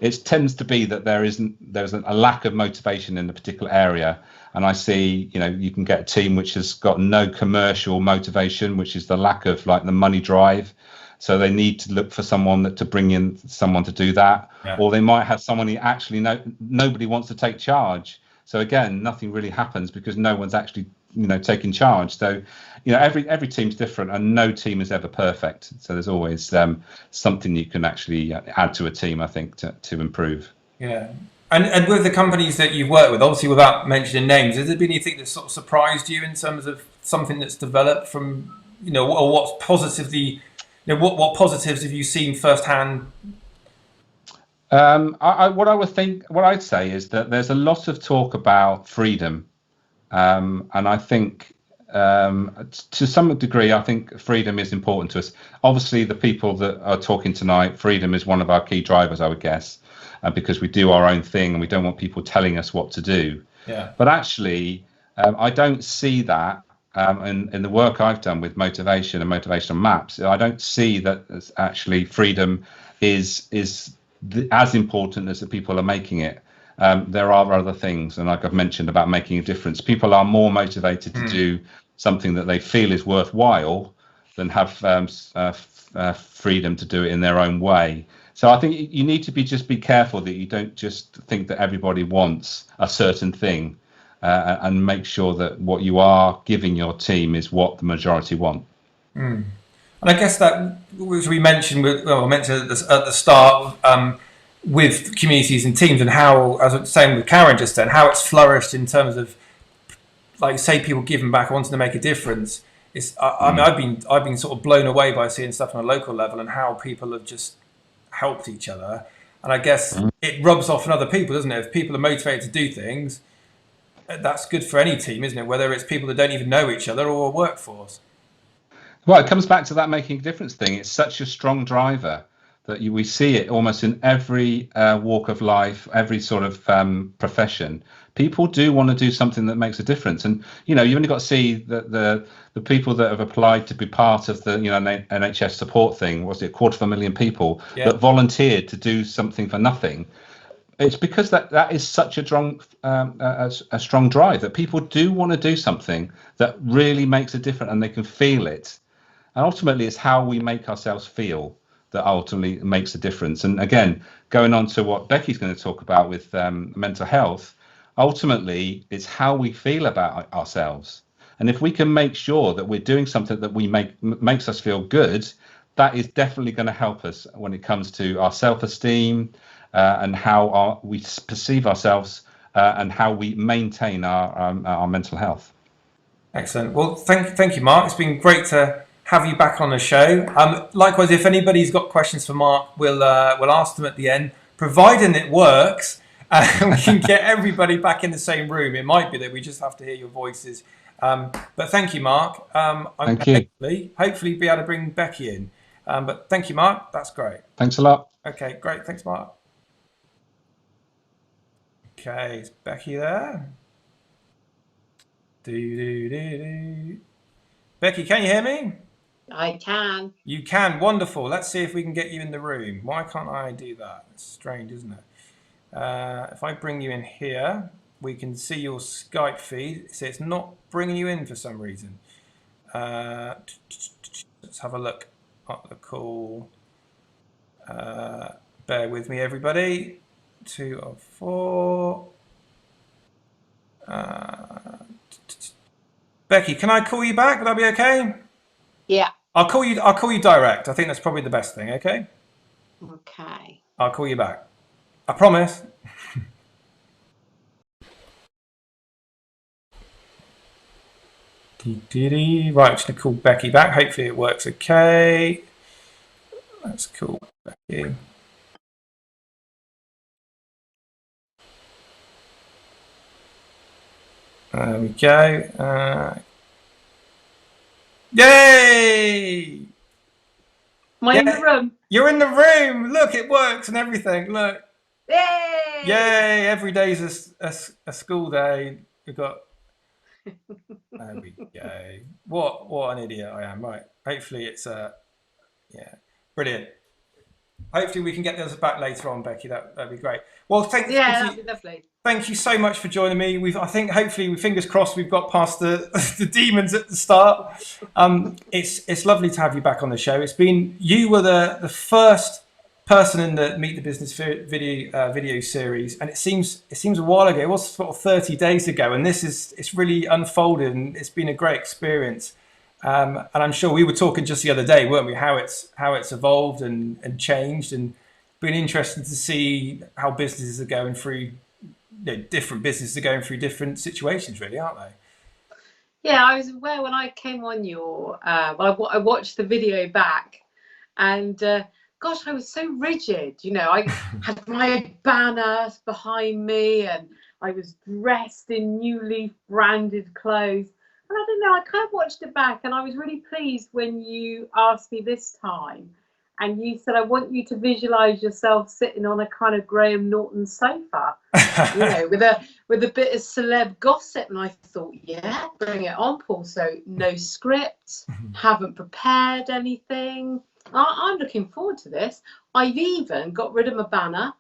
it tends to be that there's a lack of motivation in a particular area. And I see, you can get a team which has got no commercial motivation, which is the lack of the money drive. So they need to look for someone to bring in someone to do that, or they might have someone who actually nobody wants to take charge. So again, nothing really happens because no one's actually taking charge. So every team's different, and no team is ever perfect. So there's always something you can actually add to a team, I think, to improve. Yeah. And with the companies that you've worked with, obviously without mentioning names, has there been anything that sort of surprised you in terms of something that's developed from or what's positively? What positives have you seen firsthand What I'd say is that there's a lot of talk about freedom, and I think to some degree, I think freedom is important to us. Obviously, the people that are talking tonight, freedom is one of our key drivers, I would guess, because we do our own thing and we don't want people telling us what to do. Yeah. But actually, I don't see that in the work I've done with motivation and motivational maps. I don't see that as actually freedom is as important as the people are making it. There are other things, and like I've mentioned about making a difference, people are more motivated to do something that they feel is worthwhile than have freedom to do it in their own way. So I think you need to be careful that you don't just think that everybody wants a certain thing, and make sure that what you are giving your team is what the majority want. And I guess that, as we mentioned, I mentioned at the start, with communities and teams, and how, as I was saying with Karen just then, how it's flourished in terms of, like, say, people giving back, wanting to make a difference. I mean, I've been sort of blown away by seeing stuff on a local level and how people have just helped each other. And I guess it rubs off on other people, doesn't it? If people are motivated to do things, that's good for any team, isn't it? Whether it's people that don't even know each other or a workforce. Well, it comes back to that making a difference thing. It's such a strong driver that we see it almost in every walk of life, every sort of profession. People do want to do something that makes a difference, and you've only got to see the people that have applied to be part of the NHS support thing. Was it 250,000 people that volunteered to do something for nothing? It's because that is such a strong drive that people do want to do something that really makes a difference, and they can feel it. And ultimately, it's how we make ourselves feel that ultimately makes a difference. And again, going on to what Becky's going to talk about with mental health, ultimately, it's how we feel about ourselves. And if we can make sure that we're doing something that makes us feel good, that is definitely going to help us when it comes to our self-esteem, and how we perceive ourselves, and how we maintain our mental health. Excellent. Well, thank you, Mark. It's been great to have you back on the show. Likewise, if anybody's got questions for Mark, we'll ask them at the end, providing it works, and we can get everybody back in the same room. It might be that we just have to hear your voices. But thank you, Mark. Thank you. Hopefully be able to bring Becky in. But thank you, Mark. That's great. Thanks a lot. Okay, great. Thanks, Mark. Okay, is Becky there? Becky, can you hear me? I can. You can. Wonderful. Let's see if we can get you in the room. Why can't I do that? It's strange, isn't it? If I bring you in here, we can see your Skype feed. So it's not bringing you in for some reason. Let's have a look at the call. Bear with me, everybody. 2 of 4. Becky, can I call you back? Would that be okay? Yeah. I'll call you direct. I think that's probably the best thing, okay? Okay. I'll call you back. I promise. Right, I'm just gonna call Becky back. Hopefully it works okay. Let's call Becky. There we go. Yay! Am I in the room? You're in the room. Look, it works and everything. Look. Yay! Yay! Every day's a school day. We've got. There we go. What an idiot I am. Right. Hopefully it's yeah, brilliant. Hopefully we can get those back later on, Becky. That'd be great. Well, thank you. That'd be lovely. Thank you so much for joining me. I think hopefully, fingers crossed, we've got past the demons at the start. It's lovely to have you back on the show. You were the first person in the Meet the Business video series, and it seems a while ago. It was sort of 30 days ago, and it's really unfolded, and it's been a great experience. And I'm sure we were talking just the other day, weren't we? How it's evolved and changed, and been interesting to see how businesses are going through. Different businesses are going through different situations, really, aren't they? Yeah, I was aware when I came on your. I watched the video back, and gosh, I was so rigid. You know, I had my banner behind me and I was dressed in New Leaf branded clothes. And I don't know, I kind of watched it back and I was really pleased when you asked me this time and you said, I want you to visualize yourself sitting on a kind of Graham Norton sofa, you know, with a bit of celeb gossip. And I thought, yeah, bring it on, Paul. So no script, haven't prepared anything. I'm looking forward to this. I've even got rid of my banner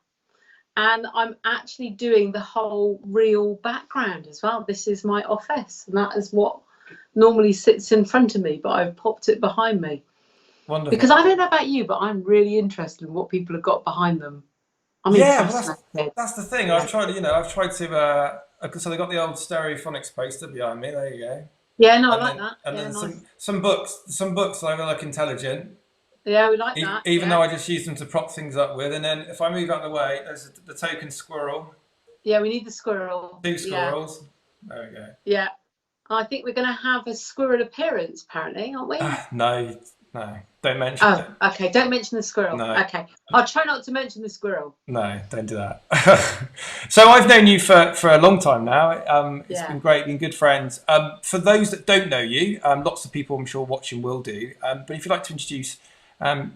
and I'm actually doing the whole real background as well. This is my office and that is what normally sits in front of me, but I've popped it behind me. Wonderful. Because I don't know about you, but I'm really interested in what people have got behind them. I mean, yeah, well, that's the thing. Yeah. I've tried to. So they got the old Stereophonics poster behind me. There you go. Yeah, no, I And like then, that. and Yeah, then nice. some books. Some books I look intelligent. Yeah, we like that. Even yeah. though I just use them to prop things up with. And then if I move out of the way, there's the token squirrel. Yeah, we need the squirrel. 2 squirrels. Yeah. There we go. Yeah. I think we're going to have a squirrel appearance, apparently, aren't we? No, don't mention it. Oh, okay. Don't mention the squirrel. No. Okay. I'll try not to mention the squirrel. No, don't do that. So I've known you for a long time now. It's been great, been good friends. For those that don't know you, lots of people I'm sure watching will do. But if you'd like to introduce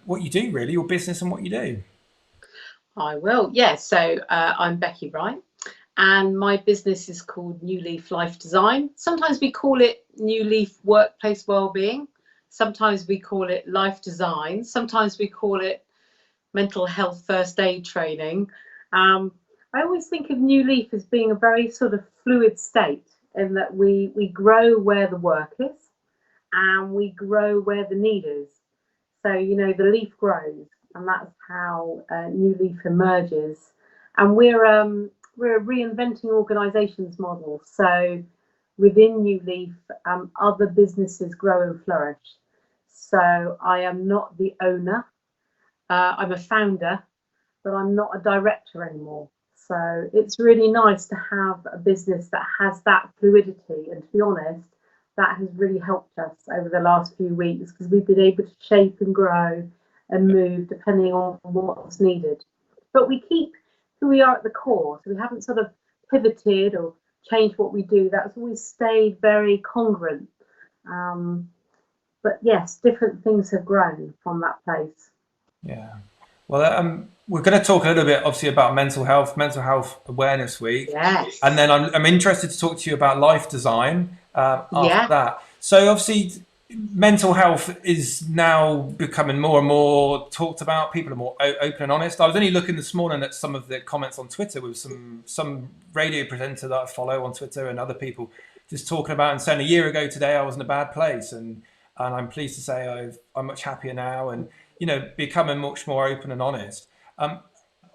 what you do, really, your business and what you do. I will. Yeah. So I'm Becky Wright. And my business is called New Leaf Life Design. Sometimes we call it New Leaf Workplace Wellbeing. Sometimes we call it Life Design. Sometimes we call it Mental Health First Aid Training. I always think of New Leaf as being a very sort of fluid state in that we grow where the work is and we grow where the need is. So, you know, the leaf grows and that's how New Leaf emerges. And we're a reinventing organisations model. So within New Leaf, other businesses grow and flourish. So I am not the owner. I'm a founder, but I'm not a director anymore. So it's really nice to have a business that has that fluidity. And to be honest, that has really helped us over the last few weeks because we've been able to shape and grow and move depending on what's needed. But we keep who we are at the core. So we haven't sort of pivoted or changed what we do. That's always stayed very congruent. But yes, different things have grown from that place. Yeah. Well, we're going to talk a little bit, obviously, about Mental Health Awareness Week. Yes. And then I'm interested to talk to you about life design after that. So obviously, mental health is now becoming more and more talked about. People are more open and honest. I was only looking this morning at some of the comments on Twitter with some radio presenter that I follow on Twitter and other people just talking about and saying a year ago today I was in a bad place, and I'm pleased to say I'm much happier now, and you know, becoming much more open and honest.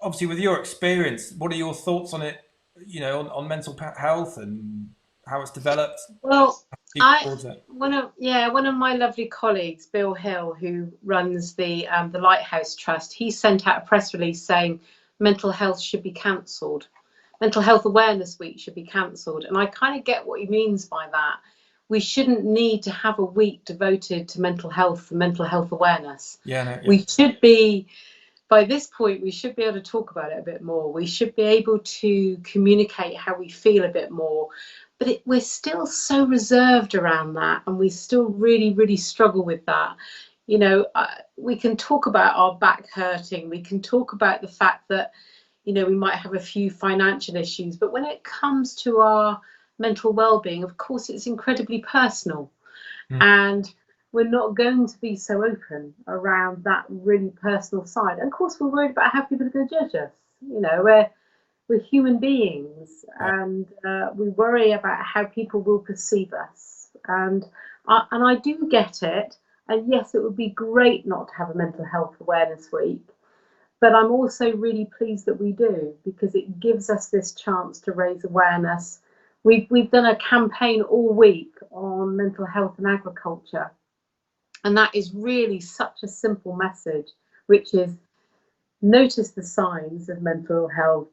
Obviously, with your experience, what are your thoughts on it? You know, on mental health and how it's developed. Well, one of my lovely colleagues, Bill Hill, who runs the Lighthouse Trust, he sent out a press release saying mental health should be cancelled. Mental Health Awareness Week should be cancelled, and I kind of get what he means by that. We shouldn't need to have a week devoted to mental health and mental health awareness. We should be, by this point, we should be able to talk about it a bit more. We should be able to communicate how we feel a bit more. But we're still so reserved around that, and we still really, really struggle with that. You know, we can talk about our back hurting. We can talk about the fact that, you know, we might have a few financial issues. But when it comes to our mental well-being, of course, it's incredibly personal. And we're not going to be so open around that really personal side. And of course, we're worried about how people are going to judge us. You know, we're human beings, and we worry about how people will perceive us. And I do get it. And yes, it would be great not to have a Mental Health Awareness Week. But I'm also really pleased that we do, because it gives us this chance to raise awareness. We've done a campaign all week on mental health and agriculture. And that is really such a simple message, which is notice the signs of mental health,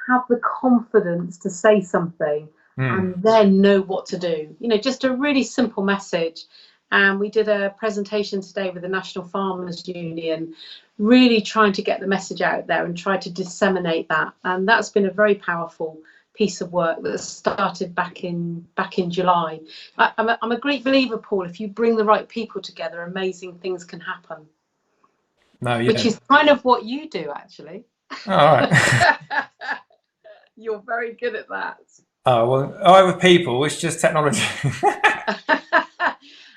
have the confidence to say something, and then know what to do. You know, just a really simple message. And we did a presentation today with the National Farmers Union, really trying to get the message out there and try to disseminate that. And that's been a very powerful piece of work that started back in July. I'm a great believer, Paul, if you bring the right people together, amazing things can happen. No, yeah. Which is kind of what you do, actually. Oh, all right. You're very good at that. Oh, well, I with people, it's just technology.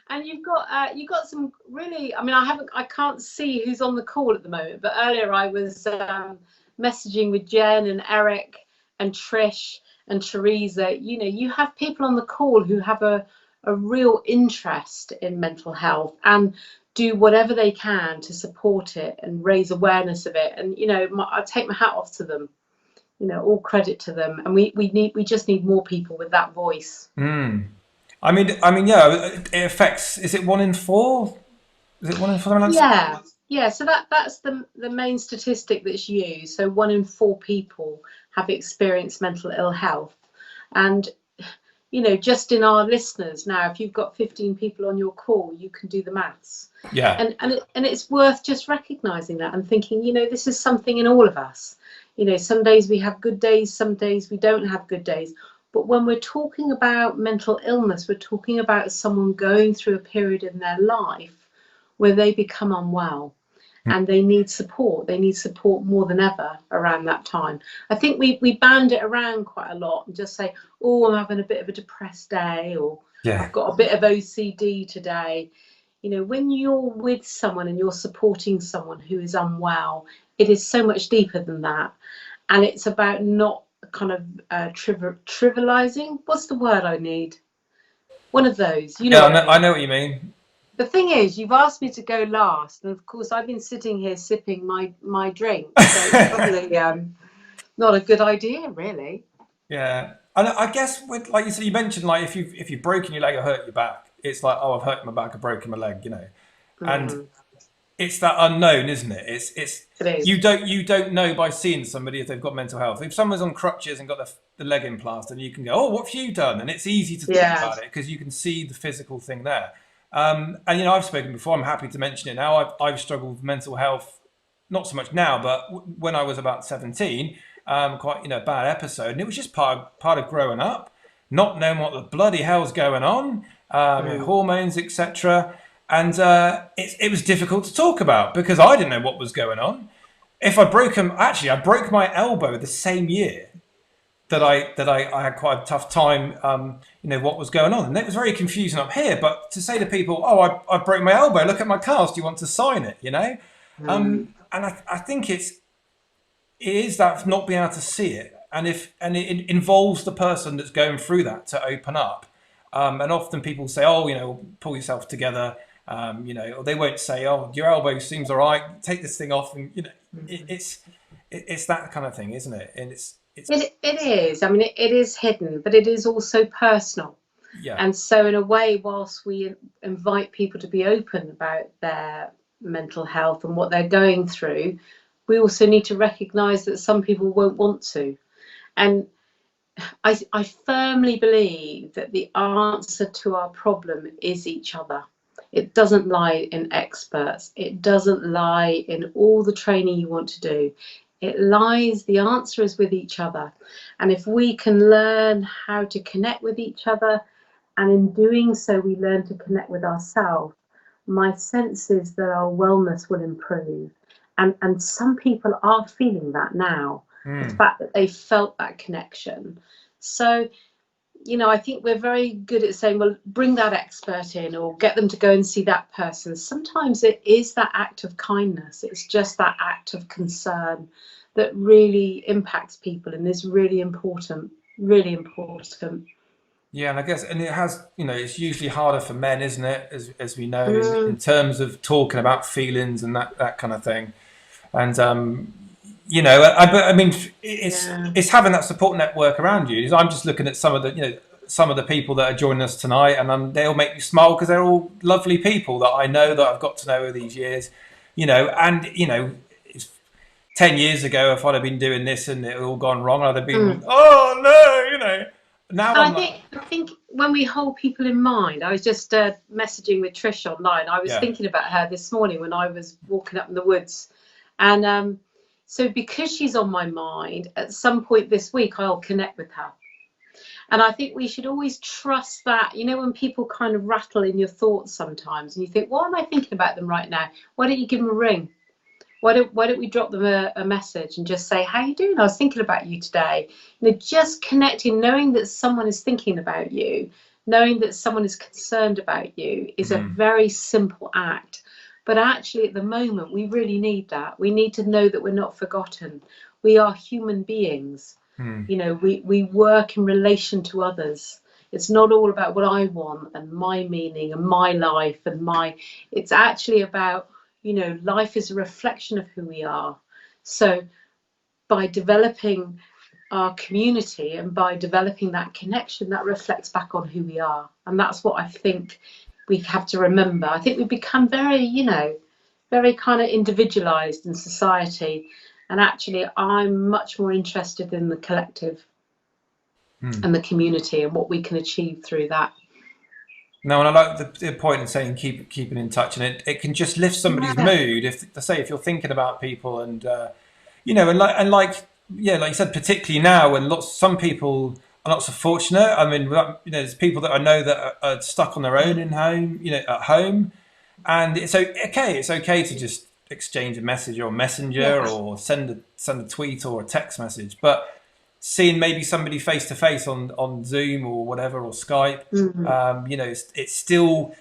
And you've got some really, I mean, I can't see who's on the call at the moment, but earlier I was messaging with Jen and Eric and Trish and Teresa. You know, you have people on the call who have a real interest in mental health and do whatever they can to support it and raise awareness of it. And, you know, I take my hat off to them. You know, all credit to them. And we just need more people with that voice. Mm. I mean, yeah, it affects. Is it 1 in 4? Is it 1 in 4? Yeah. So that's the main statistic that's used. So 1 in 4 people have experienced mental ill health, and you know, just in our listeners now, if you've got 15 people on your call, you can do the maths. Yeah. And it's worth just recognizing that and thinking, you know, this is something in all of us. You know, some days we have good days, some days we don't have good days. But when we're talking about mental illness, we're talking about someone going through a period in their life where they become unwell and they need support. They need support more than ever around that time. I think we band it around quite a lot and just say, oh, I'm having a bit of a depressed day, or I've got a bit of OCD today. You know, when you're with someone and you're supporting someone who is unwell, it is so much deeper than that. And it's about not kind of trivializing. What's the word I need? One of those. You know. Yeah, I know what you mean. The thing is, you've asked me to go last, and of course, I've been sitting here sipping my drink. So it's probably not a good idea, really. Yeah, and I guess with, like you said, you mentioned like if you've broken your leg or hurt your back, it's like, oh, I've hurt my back, I've broken my leg, you know, and it's that unknown, isn't it? It is. You don't know by seeing somebody if they've got mental health. If someone's on crutches and got the leg implanted, you can go, oh, what have you done? And it's easy to think about it because you can see the physical thing there. And you know, I've spoken before. I'm happy to mention it now. I've struggled with mental health, not so much now, but when I was about 17, quite, you know, bad episode, and it was just part of growing up, not knowing what the bloody hell's going on, hormones, etc. And it was difficult to talk about because I didn't know what was going on. If I broke my elbow the same year that I had quite a tough time, you know, what was going on. And it was very confusing up here. But to say to people, oh, I broke my elbow, look at my cast, do you want to sign it, you know? And I think it is that not being able to see it. And it involves the person that's going through that to open up. And often people say, oh, you know, pull yourself together. You know, or they won't say, oh, your elbow seems all right, take this thing off. And, you know, it's that kind of thing, isn't it? And it is. I mean, it is hidden, but it is also personal. Yeah. And so in a way, whilst we invite people to be open about their mental health and what they're going through, we also need to recognise that some people won't want to. And I firmly believe that the answer to our problem is each other. It doesn't lie in experts. It doesn't lie in all the training you want to do. The answer is with each other. And if we can learn how to connect with each other, and in doing so, we learn to connect with ourselves, my sense is that our wellness will improve. And some people are feeling that now, the fact that they felt that connection. So, you know, I think we're very good at saying, well, bring that expert in or get them to go and see that person. Sometimes it is that act of kindness. It's just that act of concern that really impacts people and is really important, really important. Yeah, and I guess, and it has, you know, it's usually harder for men, isn't it? As we know, in terms of talking about feelings and that kind of thing. And, you know, I mean, it's having that support network around you. I'm just looking at some of the people that are joining us tonight, and they'll make me smile because they're all lovely people that I know, that I've got to know over these years, you know. And you know, 10 years ago, if I'd have been doing this and it had all gone wrong, I'd have been, oh no, you know. now I think when we hold people in mind, I was just messaging with Trish online. I was thinking about her this morning when I was walking up in the woods, and so because she's on my mind, at some point this week I'll connect with her. And I think we should always trust that, you know, when people kind of rattle in your thoughts sometimes and you think, what am I thinking about them right now? Why don't you give them a ring? Why don't we drop them a message and just say, how you doing? I was thinking about you today. You know, just connecting, knowing that someone is thinking about you, knowing that someone is concerned about you is a very simple act. But actually, at the moment, we really need that. We need to know that we're not forgotten. We are human beings. You know, we work in relation to others. It's not all about what I want and my meaning and my life and it's actually about, you know, life is a reflection of who we are. So by developing our community and by developing that connection, that reflects back on who we are. And that's what I think we have to remember. I think we become very, you know, very kind of individualized in society. And actually, I'm much more interested in the collective and the community and what we can achieve through that. No, and I like the point in saying keeping in touch, and it can just lift somebody's mood. If you're thinking about people, and you know, and like you said, particularly now when some people are not so fortunate. I mean, you know, there's people that I know that are stuck on their own at home, and it's okay. It's okay to just exchange a message or messenger or send a tweet or a text message, but seeing maybe somebody face to face on Zoom or whatever, or Skype, you know, it still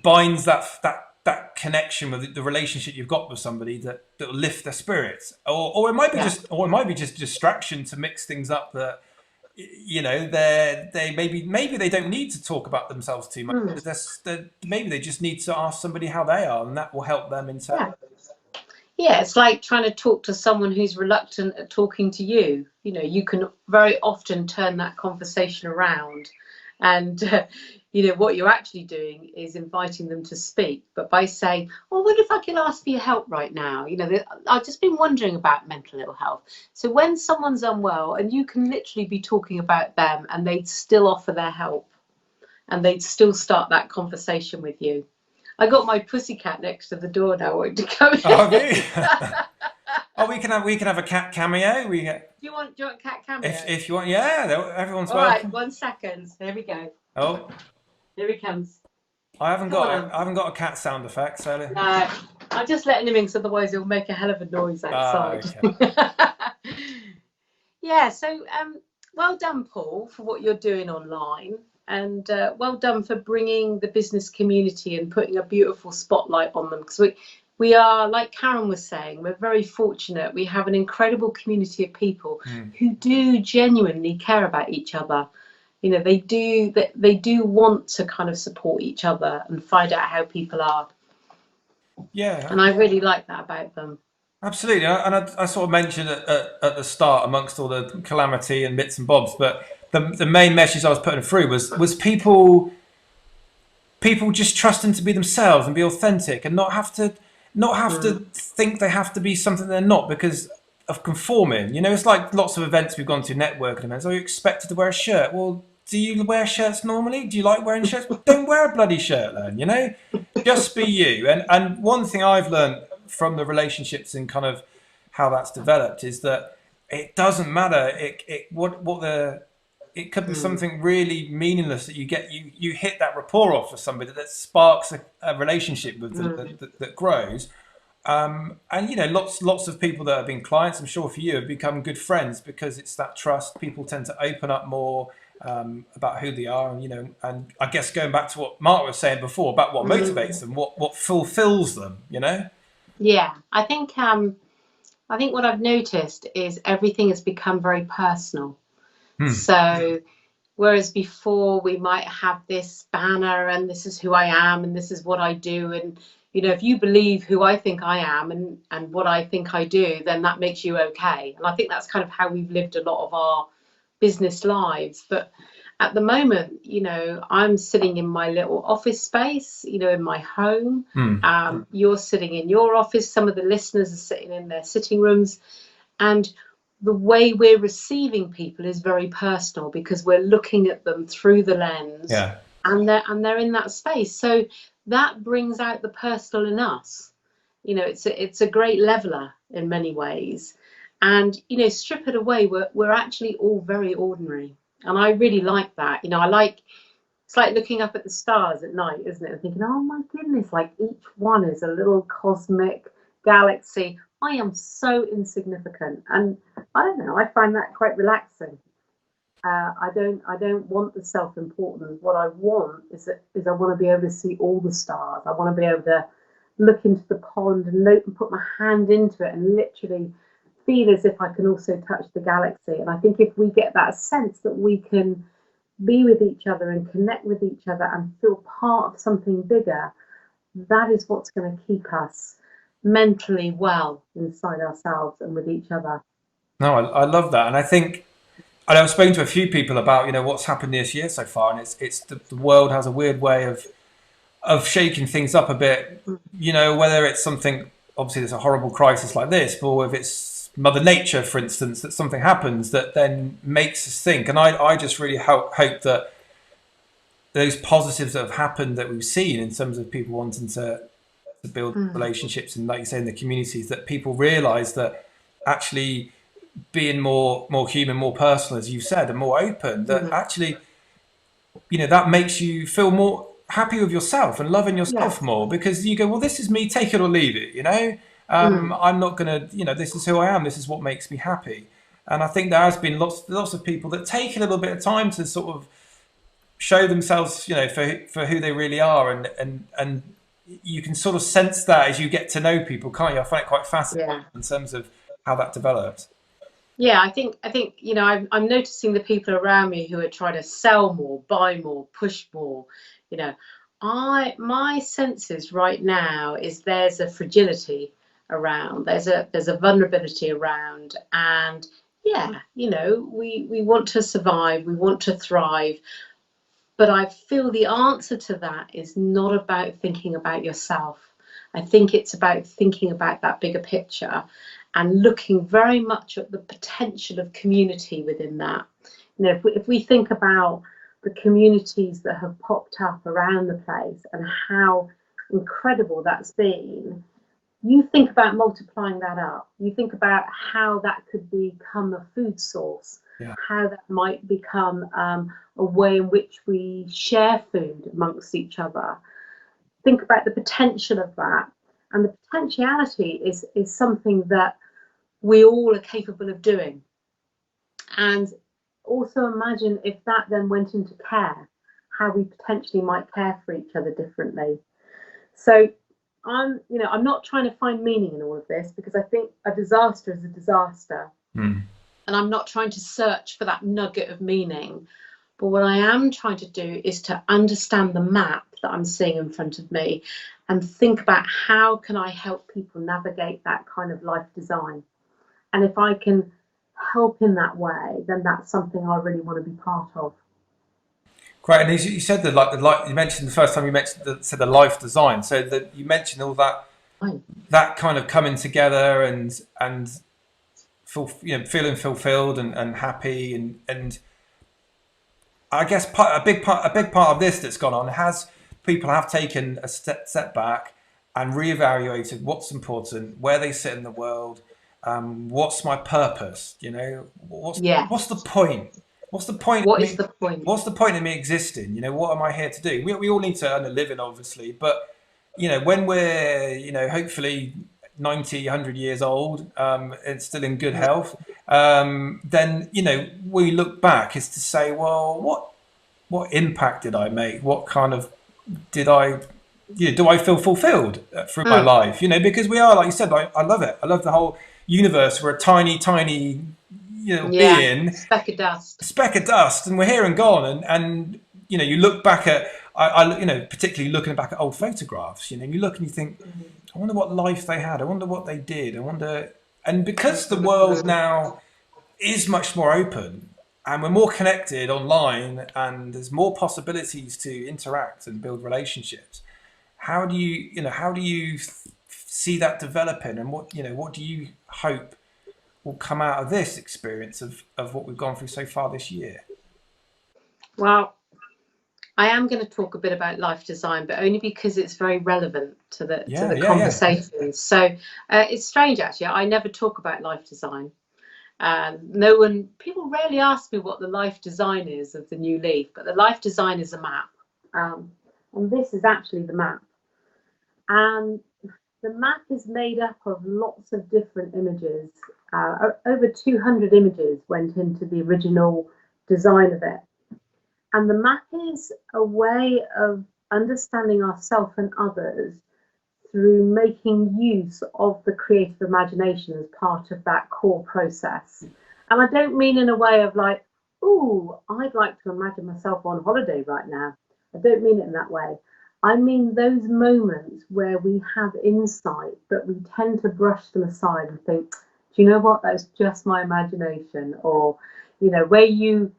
binds that connection with the relationship you've got with somebody that will lift their spirits, or it might be just distraction to mix things up. That, you know, they maybe they don't need to talk about themselves too much. Maybe they just need to ask somebody how they are, and that will help them in turn. Yeah, it's like trying to talk to someone who's reluctant at talking to you. You know, you can very often turn that conversation around, and you know, what you're actually doing is inviting them to speak. But by saying, "Oh, I wonder if I could ask for your help right now." You know, I've just been wondering about mental ill health. So when someone's unwell, and you can literally be talking about them, and they'd still offer their help, and they'd still start that conversation with you. I got my pussycat next to the door now, wanting to come in. Oh, really? Oh, we can have a cat cameo. Do you want cat cameo? If you want, yeah. Everyone's all welcome. Right, 1 second. Here we go. Oh, here he comes. I haven't got a cat sound effect, so no, I'm just letting him in, because otherwise he'll make a hell of a noise outside. Okay. Yeah. So, well done, Paul, for what you're doing online. And well done for bringing the business community and putting a beautiful spotlight on them. Because we are, like Karen was saying, we're very fortunate. We have an incredible community of people who do genuinely care about each other. You know, they do want to kind of support each other and find out how people are. Yeah. And I really like that about them. Absolutely. And I sort of mentioned at the start, amongst all the calamity and bits and bobs, but the main message I was putting through was people just trusting to be themselves and be authentic, and not have to think they have to be something they're not because of conforming. You know, it's like lots of events we've gone to, networking events. Are you expected to wear a shirt? Well, do you wear shirts normally? Do you like wearing shirts? Don't wear a bloody shirt then, you know? Just be you. And one thing I've learned from the relationships and kind of how that's developed is that it doesn't matter. It could be something really meaningless that you hit that rapport off with somebody that sparks a relationship with that grows. And you know, lots of people that have been clients, I'm sure for you, have become good friends because it's that trust. People tend to open up more about who they are, and you know, and I guess going back to what Mark was saying before about what motivates them, what fulfills them, you know. Yeah, I think what I've noticed is everything has become very personal. So whereas before we might have this banner and this is who I am and this is what I do, and you know, if you believe who I think I am and what I think I do, then that makes you okay. And I think that's kind of how we've lived a lot of our business lives. But at the moment, you know, I'm sitting in my little office space, you know, in my home. You're sitting in your office. Some of the listeners are sitting in their sitting rooms. And the way we're receiving people is very personal, because we're looking at them through the lens, and they're in that space. So that brings out the personal in us. You know, it's a great leveler in many ways. And, you know, strip it away, we're actually all very ordinary. And I really like that. You know, it's like looking up at the stars at night, isn't it? And thinking, oh my goodness, like each one is a little cosmic galaxy. I am so insignificant. And I don't know, I find that quite relaxing. I don't want the self-importance. What I want is I want to be able to see all the stars. I want to be able to look into the pond and put my hand into it and literally feel as if I can also touch the galaxy. And I think if we get that sense that we can be with each other and connect with each other and feel part of something bigger, that is what's going to keep us mentally well inside ourselves and with each other. No, I love that. And I think, and I've spoken to a few people about, you know, what's happened this year so far, and it's the world has a weird way of shaking things up a bit, you know, whether it's something, obviously there's a horrible crisis like this, or if it's Mother Nature, for instance, that something happens that then makes us think. And I just really hope that those positives that have happened that we've seen in terms of people wanting to build relationships, and like you say, in the communities, that people realise that actually being more human, more personal, as you said, and more open, that actually, you know, that makes you feel more happy with yourself and loving yourself more, because you go, well, this is me, take it or leave it, you know. I'm not gonna, you know, this is who I am, this is what makes me happy. And I think there has been lots of people that take a little bit of time to sort of show themselves, you know, for who they really are, and you can sort of sense that as you get to know people, can't you? I find it quite fascinating in terms of how that develops. Yeah, I think you know, I'm noticing the people around me who are trying to sell more, buy more, push more. You know, my senses right now is there's a fragility around, there's a vulnerability around, and yeah, you know, we want to survive, we want to thrive, but I feel the answer to that is not about thinking about yourself. I think it's about thinking about that bigger picture and looking very much at the potential of community within that. You know, if we think about the communities that have popped up around the place and how incredible that's been, you think about multiplying that up. You think about how that could become a food source, how that might become a way in which we share food amongst each other. Think about the potential of that. And the potentiality is something that we all are capable of doing. And also imagine if that then went into care, how we potentially might care for each other differently. So I'm not trying to find meaning in all of this, because I think a disaster is a disaster. And I'm not trying to search for that nugget of meaning. But what I am trying to do is to understand the map that I'm seeing in front of me and think about how can I help people navigate that kind of life design. And if I can help in that way, then that's something I really want to be part of. Great. And you said that, you mentioned the first time you mentioned the life design. So that you mentioned all that kind of coming together and feeling fulfilled and happy, and I guess a big part of this that's gone on has people have taken a step back and reevaluated what's important, where they sit in the world, what's my purpose, you know, what's the point? What's the point? What is the point? What's the point of me existing? You know, what am I here to do? We all need to earn a living, obviously, but you know, when we're, you know, hopefully 90, 100 years old, and still in good health, then, you know, we look back is to say, well, what impact did I make? What kind of do I feel fulfilled through my life? You know, because we are, like you said, I love it. I love the whole universe. We're a tiny, you know, being. Speck of dust, and we're here and gone. And you know, you look back at, you know, particularly looking back at old photographs, you know, you look and you think, I wonder what life they had. I wonder what they did. And because the world now is much more open and we're more connected online and there's more possibilities to interact and build relationships, how do you see that developing, and what do you hope will come out of this experience of what we've gone through so far this year? Well, I am going to talk a bit about life design, but only because it's very relevant to the conversation. So it's strange, actually. I never talk about life design. People rarely ask me what the life design is of the new leaf, but the life design is a map. And this is actually the map. And the map is made up of lots of different images. Over 200 images went into the original design of it. And the map is a way of understanding ourselves and others through making use of the creative imagination as part of that core process. And I don't mean in a way of like, ooh, I'd like to imagine myself on holiday right now. I don't mean it in that way. I mean those moments where we have insight, but we tend to brush them aside and think, do you know what, that was just my imagination. Or, you know, where you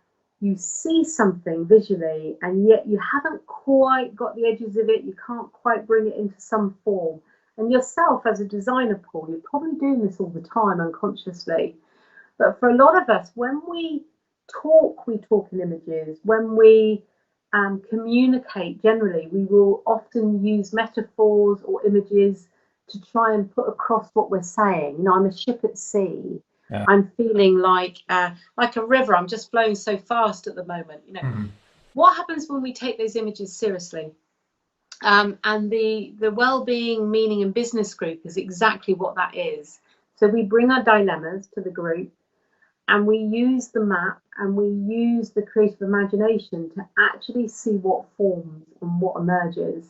see something visually and yet you haven't quite got the edges of it, you can't quite bring it into some form. And yourself as a designer, Paul, you're probably doing this all the time unconsciously. But for a lot of us, when we talk in images. When we communicate generally, we will often use metaphors or images to try and put across what we're saying. You know, I'm a ship at sea. Yeah. I'm feeling like a river. I'm just flowing so fast at the moment. You know, what happens when we take those images seriously? And the well-being, meaning and business group is exactly what that is. So we bring our dilemmas to the group, and we use the map and we use the creative imagination to actually see what forms and what emerges.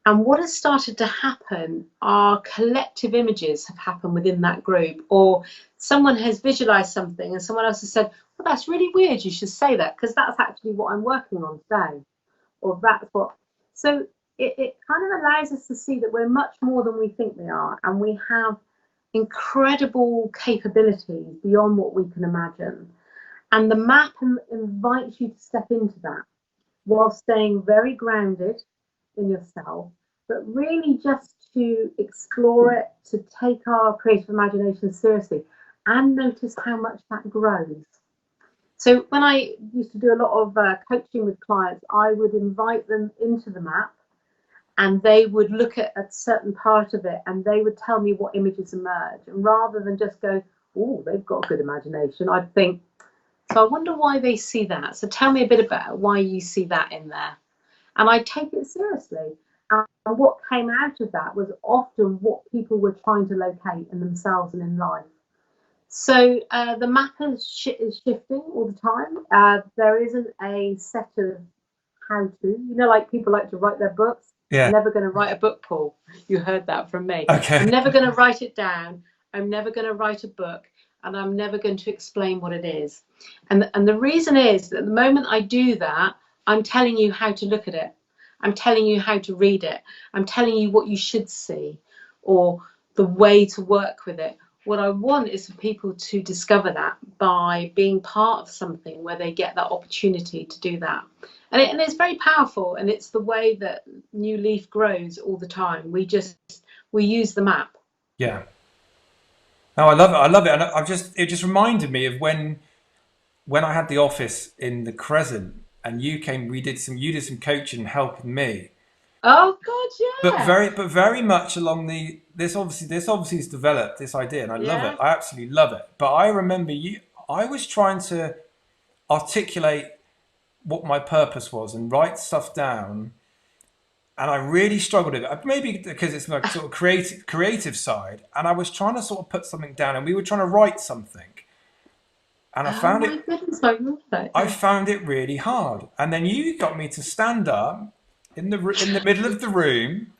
And what has started to happen are collective images have happened within that group, or someone has visualized something and someone else has said, well, that's really weird, you should say that, because that's actually what I'm working on today. Or that's what. So it kind of allows us to see that we're much more than we think we are, and we have incredible capabilities beyond what we can imagine. And the map invites you to step into that while staying very grounded in yourself, but really just to explore it, to take our creative imagination seriously, and notice how much that grows. So when I used to do a lot of coaching with clients, I would invite them into the map, and they would look at a certain part of it and they would tell me what images emerge. And rather than just go, oh, they've got a good imagination, I'd think, so I wonder why they see that. So tell me a bit about why you see that in there. And I take it seriously. And what came out of that was often what people were trying to locate in themselves and in life. So the map is shifting all the time. There isn't a set of how to, you know, like people like to write their books. Yeah. I'm never going to write a book, Paul. You heard that from me. Okay. I'm never going to write it down. I'm never going to write a book, and I'm never going to explain what it is. And the reason is that the moment I do that, I'm telling you how to look at it. I'm telling you how to read it. I'm telling you what you should see, or the way to work with it. What I want is for people to discover that by being part of something where they get that opportunity to do that. And it's very powerful, and it's the way that New Leaf grows all the time. We use the map. Yeah. No, I love it. I love it. And it just reminded me of when I had the office in the Crescent, and you did some coaching helping me. Oh God, yeah. But very much along this obviously has developed this idea, and I love it. I absolutely love it. But I remember I was trying to articulate what my purpose was and write stuff down, and I really struggled with it. Maybe because it's my sort of creative side, and I was trying to sort of put something down, and we were trying to write something, and I found I found it really hard. And then you got me to stand up in the middle of the room,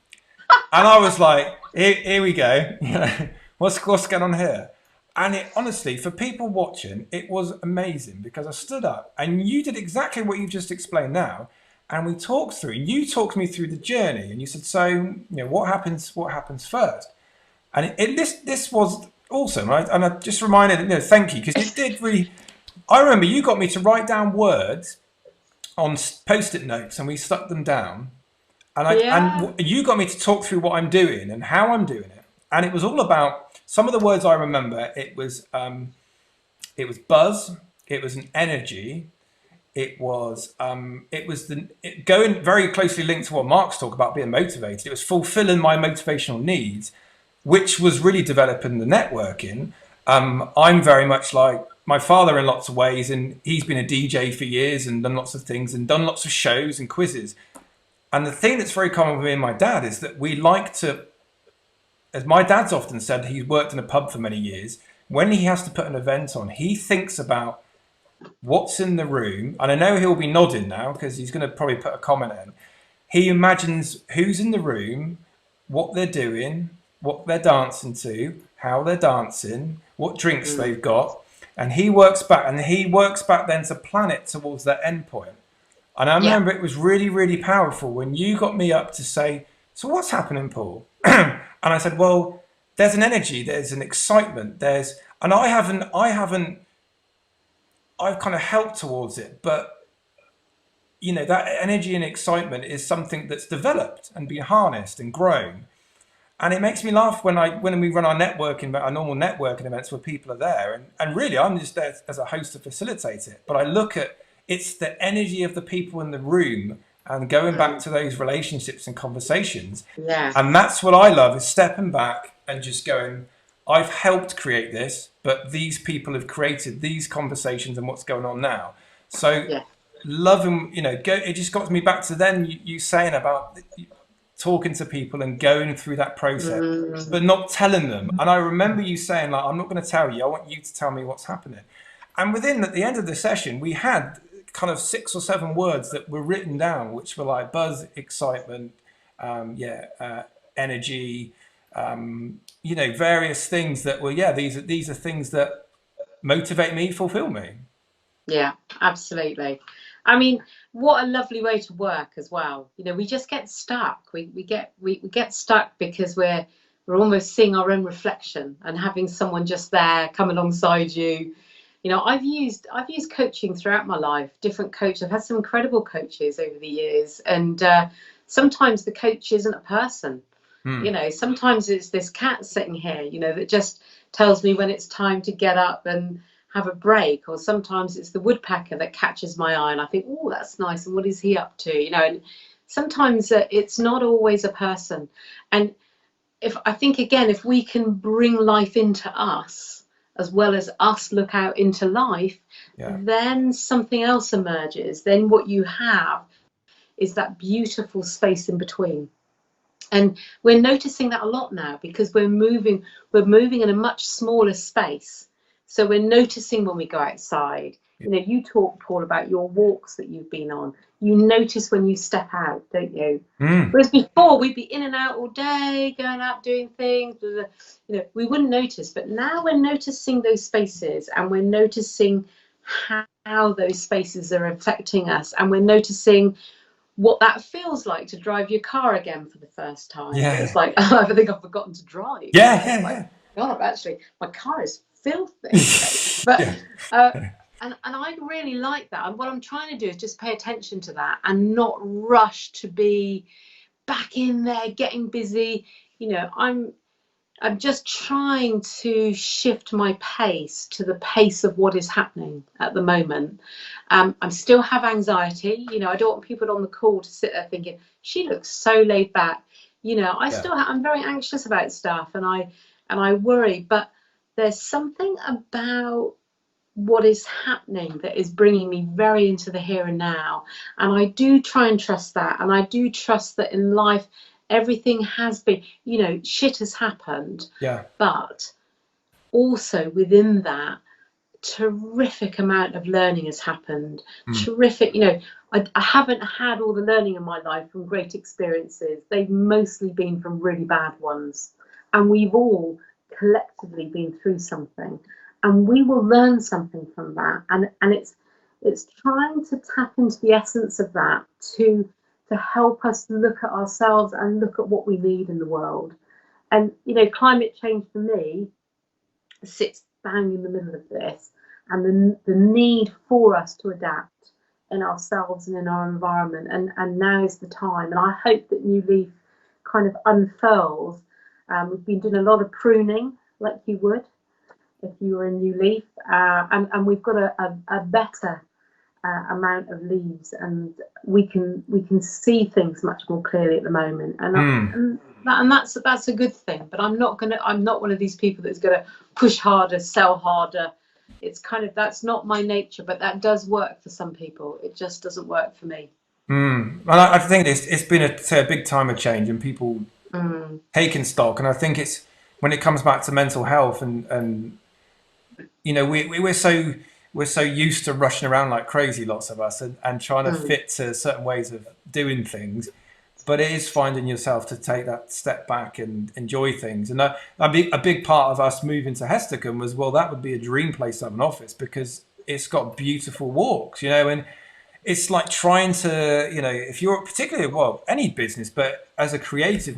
and I was like, here we go. You know, what's going on here? And it honestly, for people watching, it was amazing, because I stood up and you did exactly what you've just explained now, and we talked through. And you talked me through the journey, and you said, so you know, what happens first? And this was awesome, right? And I just reminded, you know, thank you, because it did really. I remember you got me to write down words on post-it notes, and we stuck them down, and you got me to talk through what I'm doing and how I'm doing it. And it was all about, some of the words I remember, it was buzz, it was an energy, it was going very closely linked to what Mark's talk about being motivated. It was fulfilling my motivational needs, which was really developing the networking. I'm very much like my father in lots of ways, and he's been a DJ for years and done lots of things and done lots of shows and quizzes. And the thing that's very common with me and my dad is that we like to, as my dad's often said, he's worked in a pub for many years. When he has to put an event on, he thinks about what's in the room. And I know he'll be nodding now because he's going to probably put a comment in. He imagines who's in the room, what they're doing, what they're dancing to, how they're dancing, what drinks they've got. And he works back then to plan it towards that end point. And I remember it was really, really powerful when you got me up to say, so what's happening, Paul? And I said, well, there's an energy, there's an excitement, and I've kind of helped towards it, but you know, that energy and excitement is something that's developed and been harnessed and grown. And it makes me laugh when we run our normal networking events where people are there, and really I'm just there as a host to facilitate it. But I look at, it's the energy of the people in the room and going back to those relationships and conversations. Yeah. And that's what I love, is stepping back and just going, I've helped create this, but these people have created these conversations and what's going on now. So loving, you know, it just got me back to then you saying about talking to people and going through that process, but not telling them. And I remember you saying, like, I'm not going to tell you, I want you to tell me what's happening. And at the end of the session, we had kind of 6 or 7 words that were written down, which were like buzz, excitement, energy, you know, various things that were, these are things that motivate me, fulfill me. Yeah, absolutely. I mean, what a lovely way to work as well. You know, we just get stuck. We get stuck because we're almost seeing our own reflection, and having someone just there come alongside you. You know, I've used coaching throughout my life, different coaches. I've had some incredible coaches over the years, and sometimes the coach isn't a person. You know, sometimes it's this cat sitting here, you know, that just tells me when it's time to get up and have a break. Or sometimes it's the woodpecker that catches my eye and I think, oh, that's nice, and what is he up to? You know, and sometimes it's not always a person. And if we can bring life into us, as well as us look out into life, then something else emerges. Then what you have is that beautiful space in between. And we're noticing that a lot now, because we're moving in a much smaller space. So we're noticing when we go outside. You know, you talk, Paul, about your walks that you've been on. You notice when you step out, don't you? Whereas before, we'd be in and out all day, going out doing things. You know, we wouldn't notice. But now we're noticing those spaces, and we're noticing how those spaces are affecting us, and we're noticing what that feels like to drive your car again for the first time. It's like, I think I've forgotten to drive. God, actually, my car is filthy. But and I really like that. And what I'm trying to do is just pay attention to that and not rush to be back in there getting busy. You know, I'm just trying to shift my pace to the pace of what is happening at the moment. I still have anxiety. You know, I don't want people on the call to sit there thinking, she looks so laid back. You know, I'm very anxious about stuff, and I worry. But there's something about what is happening that is bringing me very into the here and now. And I do try and trust that. And I do trust that in life, everything has been, you know, shit has happened. But also within that, terrific amount of learning has happened. Terrific, you know, I haven't had all the learning in my life from great experiences. They've mostly been from really bad ones. And we've all collectively been through something. And we will learn something from that. And it's trying to tap into the essence of that to help us look at ourselves and look at what we need in the world. And, you know, climate change for me sits bang in the middle of this, and the need for us to adapt in ourselves and in our environment. And now is the time. And I hope that New Leaf kind of unfurls We've been doing a lot of pruning, like you would if you were a new leaf, and we've got a better amount of leaves, and we can see things much more clearly at the moment, and that's a good thing. But I'm not one of these people that's gonna push harder, sell harder. It's kind of, that's not my nature, but that does work for some people. It just doesn't work for me. And I think it's been a big time of change and people taking stock, and I think it's when it comes back to mental health and you know, we're so used to rushing around like crazy, lots of us, and trying to fit to certain ways of doing things. But it is finding yourself to take that step back and enjoy things. And a big part of us moving to Hesticombe was, well, that would be a dream place to have an office because it's got beautiful walks, you know, and it's like trying to, you know, if you're particularly, well, any business, but as a creative,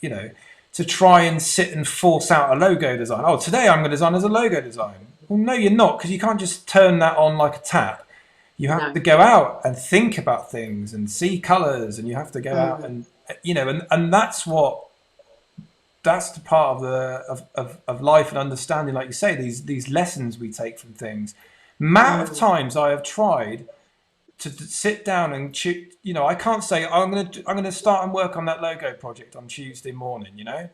you know, to try and sit and force out a logo design. Oh, today I'm going to design as a logo design. Well, no, you're not, because you can't just turn that on like a tap. You have to go out and think about things and see colours, and you have to go out and, you know, and that's the part of life and understanding, like you say, these lessons we take from things. Amount of times I have tried to sit down and you know, I can't say I'm going to start and work on that logo project on Tuesday morning, you know.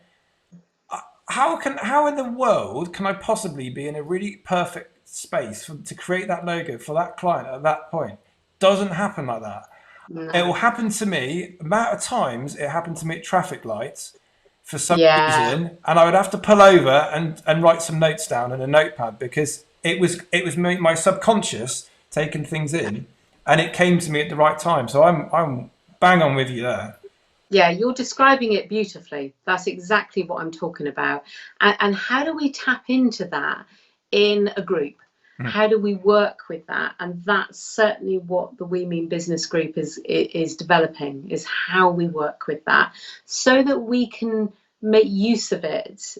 How in the world can I possibly be in a really perfect space to create that logo for that client at that point? Doesn't happen like that. No. It will happen to me. Amount of times it happened to me at traffic lights for some reason, and I would have to pull over and write some notes down in a notepad because it was my subconscious taking things in, and it came to me at the right time. So I'm bang on with you there. Yeah, you're describing it beautifully. That's exactly what I'm talking about. And how do we tap into that in a group? How do we work with that? And that's certainly what the We Mean Business group is developing, is how we work with that so that we can make use of it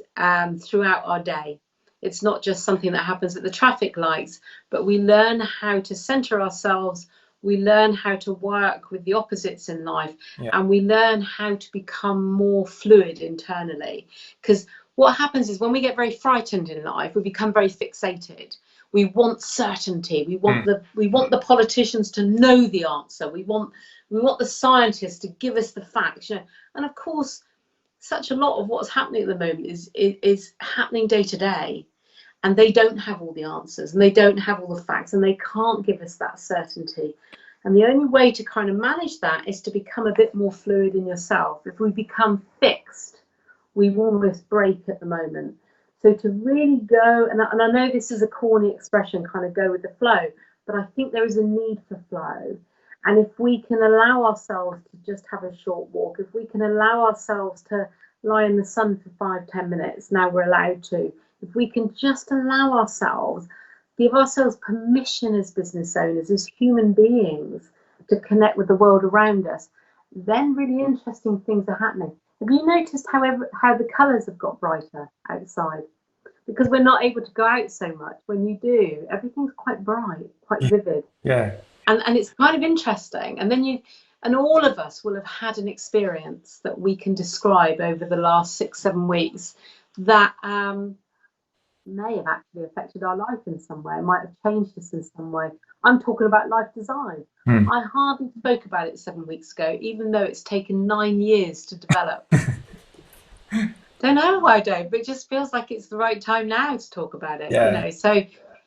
throughout our day. It's not just something that happens at the traffic lights, but we learn how to center ourselves. We learn how to work with the opposites in life, and we learn how to become more fluid internally. Because what happens is when we get very frightened in life, we become very fixated. We want certainty. We want the politicians to know the answer. We want the scientists to give us the facts. You know? And of course, such a lot of what's happening at the moment is happening day to day. And they don't have all the answers, and they don't have all the facts, and they can't give us that certainty. And the only way to kind of manage that is to become a bit more fluid in yourself. If we become fixed, we almost break at the moment. So to really go, and I know this is a corny expression, kind of go with the flow, but I think there is a need for flow. And if we can allow ourselves to just have a short walk, if we can allow ourselves to lie in the sun for 5-10 minutes, now we're allowed to. If we can just allow ourselves, give ourselves permission as business owners, as human beings, to connect with the world around us, then really interesting things are happening. Have you noticed how the colours have got brighter outside? Because we're not able to go out so much. When you do, everything's quite bright, quite vivid. Yeah. And it's kind of interesting. And then all of us will have had an experience that we can describe over the last 6-7 weeks that may have actually affected our life in some way. It might have changed us in some way. I'm talking about life design. I hardly spoke about it 7 weeks ago, even though it's taken 9 years to develop. Don't know why I don't, but it just feels like it's the right time now to talk about it. You know, so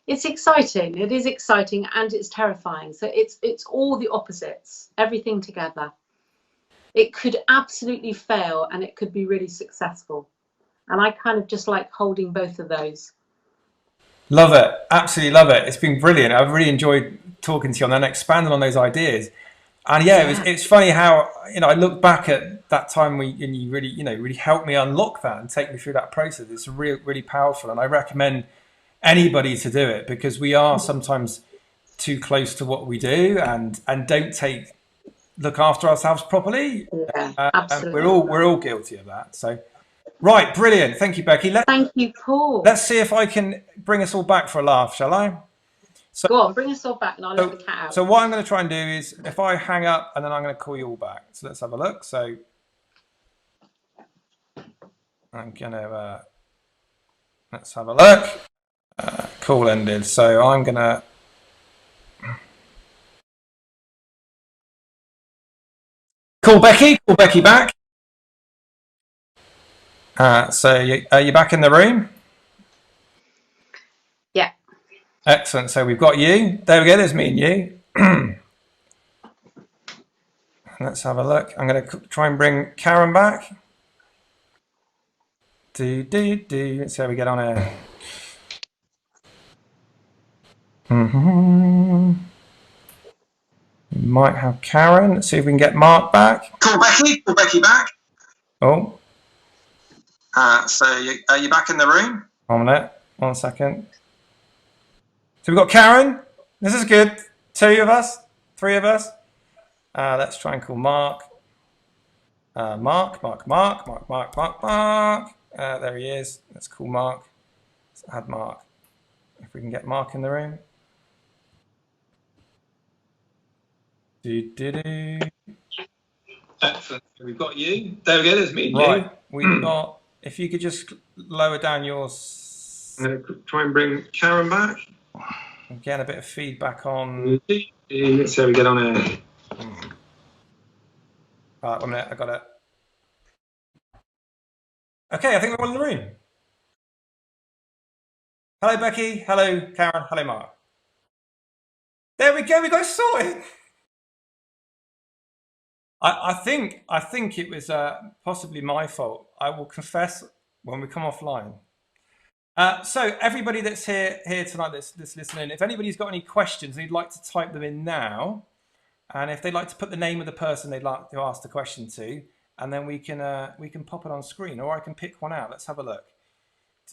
it's exciting. It is exciting, and it's terrifying. So it's all the opposites, everything together. It could absolutely fail, and it could be really successful. And I kind of just like holding both of those. Love it. Absolutely love it. It's been brilliant. I've really enjoyed talking to you and expanding on those ideas. And it's funny how, you know, I look back at that time and you really, you know, really helped me unlock that and take me through that process. It's really powerful. And I recommend anybody to do it because we are sometimes too close to what we do and don't look after ourselves properly. Yeah, absolutely. We're all guilty of that. So. Right, brilliant. Thank you, Becky. Thank you, Paul. Let's see if I can bring us all back for a laugh, shall I? So, go on, bring us all back and I'll let the cat out. So what I'm going to try and do is, if I hang up and then I'm going to call you all back. So let's have a look. So I'm gonna let's have a look. Call ended. So I'm gonna call Becky. Call Becky back. So are you back in the room? Yeah. Excellent. So we've got you. There we go. There's me and you. Let's have a look. I'm going to try and bring Karen back. Let's see how we get on here. We might have Karen. Let's see if we can get Mark back. Call Becky. Call Becky back. Oh. So are you back in the room? 1 minute. 1 second. So we've got Karen. This is good. 2 of us. 3 of us. Let's try and call Mark. Mark. There he is. Let's call Mark. Let's add Mark. If we can get Mark in the room. Excellent. We've got you. There we go. There's me and you. Right. We've got. If you could just lower down yours. I'm going to try and bring Karen back. I'm getting a bit of feedback on. Let's see how we get on here. Right, 1 minute. I got it. Okay, I think we're all in the room. Hello, Becky. Hello, Karen. Hello, Mark. There we go. We got it sorted. I think it was possibly my fault. I will confess when we come offline. So everybody that's here tonight that's listening, if anybody's got any questions, they'd like to type them in now, and if they'd like to put the name of the person they'd like to ask the question to, and then we can pop it on screen, or I can pick one out. Let's have a look.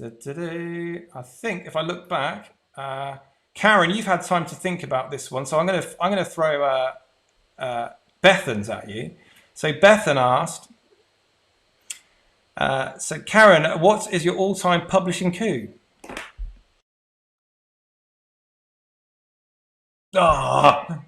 I think if I look back, Karen, you've had time to think about this one, so I'm gonna throw Bethan's at you. So Bethan asked. So Karen, what is your all-time publishing coup? Ah.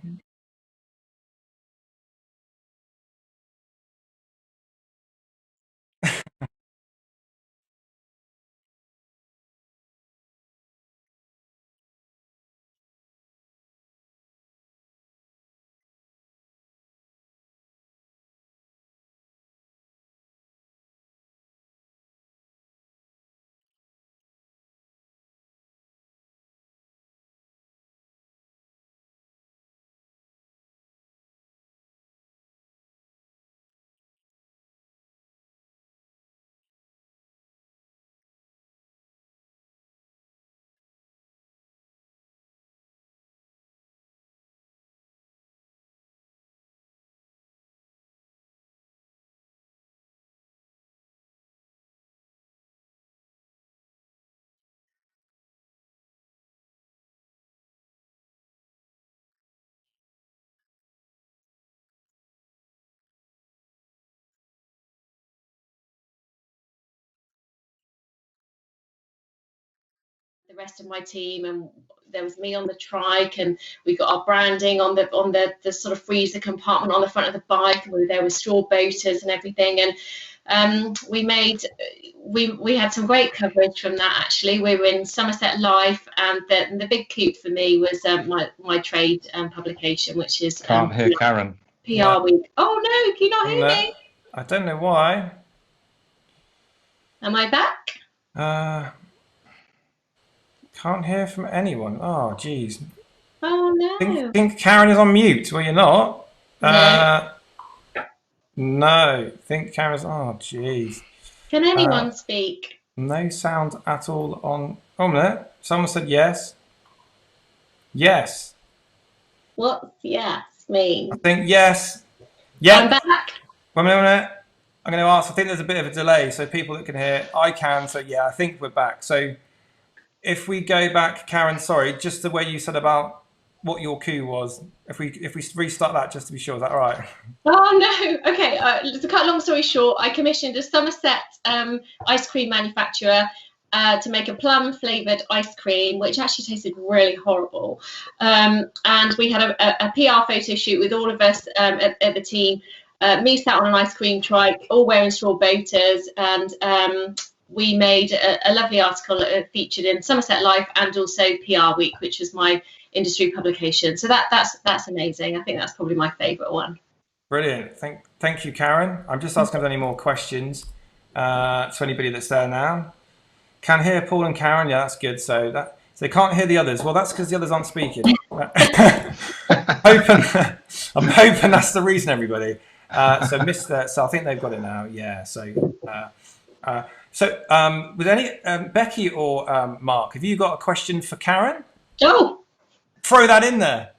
The rest of my team, and there was me on the trike, and we got our branding on the sort of freezer compartment on the front of the bike, and we were there with straw boaters and everything, and we had some great coverage from that. Actually, we were in Somerset Life, and the big coup for me was my trade publication, which is Can't hear Karen. PR Week. Oh no, can you not hear me? I don't know why. Am I back? Can't hear from anyone. Oh, geez. Oh no. Think Karen is on mute. Well, you're not. No. No. Think Karen's. Oh, geez. Can anyone speak? No sound at all on. Oh, a minute. Someone said yes. Yes. What's yes mean? I think yes. Yeah. I'm back. 1 minute. I'm going to ask. I think there's a bit of a delay, so people that can hear, I can. So yeah, I think we're back. So if we go back, Karen, sorry, just the way you said about what your coup was. If we restart that, just to be sure, is that all right? Oh no. Okay. To cut a long story short, I commissioned a Somerset ice cream manufacturer to make a plum flavoured ice cream, which actually tasted really horrible. And we had a PR photo shoot with all of us at the team. me sat on an ice cream trike, all wearing straw boaters, and we made a lovely article featured in Somerset Life and also PR Week, which was my industry publication. So that's amazing. I think that's probably my favourite one. Brilliant. Thank you, Karen. I'm just asking if there's any more questions to anybody that's there now. Can hear Paul and Karen. Yeah, that's good. So they can't hear the others. Well, that's because the others aren't speaking. I'm hoping that's the reason, everybody. So I think they've got it now. Yeah. So with any Becky or Mark, have you got a question for Karen? Oh, throw that in there.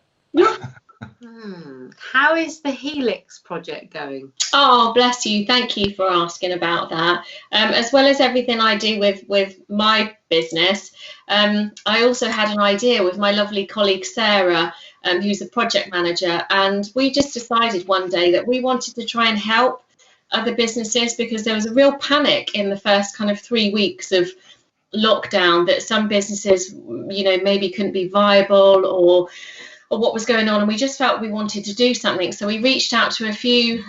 How is the Helix project going? Oh, bless you. Thank you for asking about that. As well as everything I do with my business, I also had an idea with my lovely colleague Sarah, who's a project manager, and we just decided one day that we wanted to try and help other businesses, because there was a real panic in the first kind of 3 weeks of lockdown that some businesses, maybe couldn't be viable or what was going on, and we just felt we wanted to do something. So we reached out to a few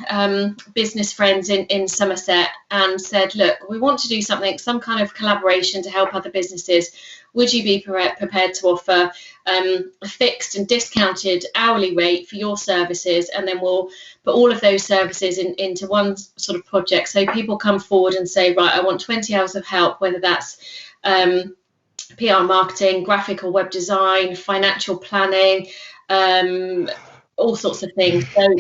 business friends in Somerset and said, look, we want to do something, some kind of collaboration to help other businesses. Would you be prepared to offer a fixed and discounted hourly rate for your services, and then we'll put all of those services into one sort of project, so people come forward and say, right, I want 20 hours of help, whether that's PR marketing, graphic or web design, financial planning, all sorts of things. So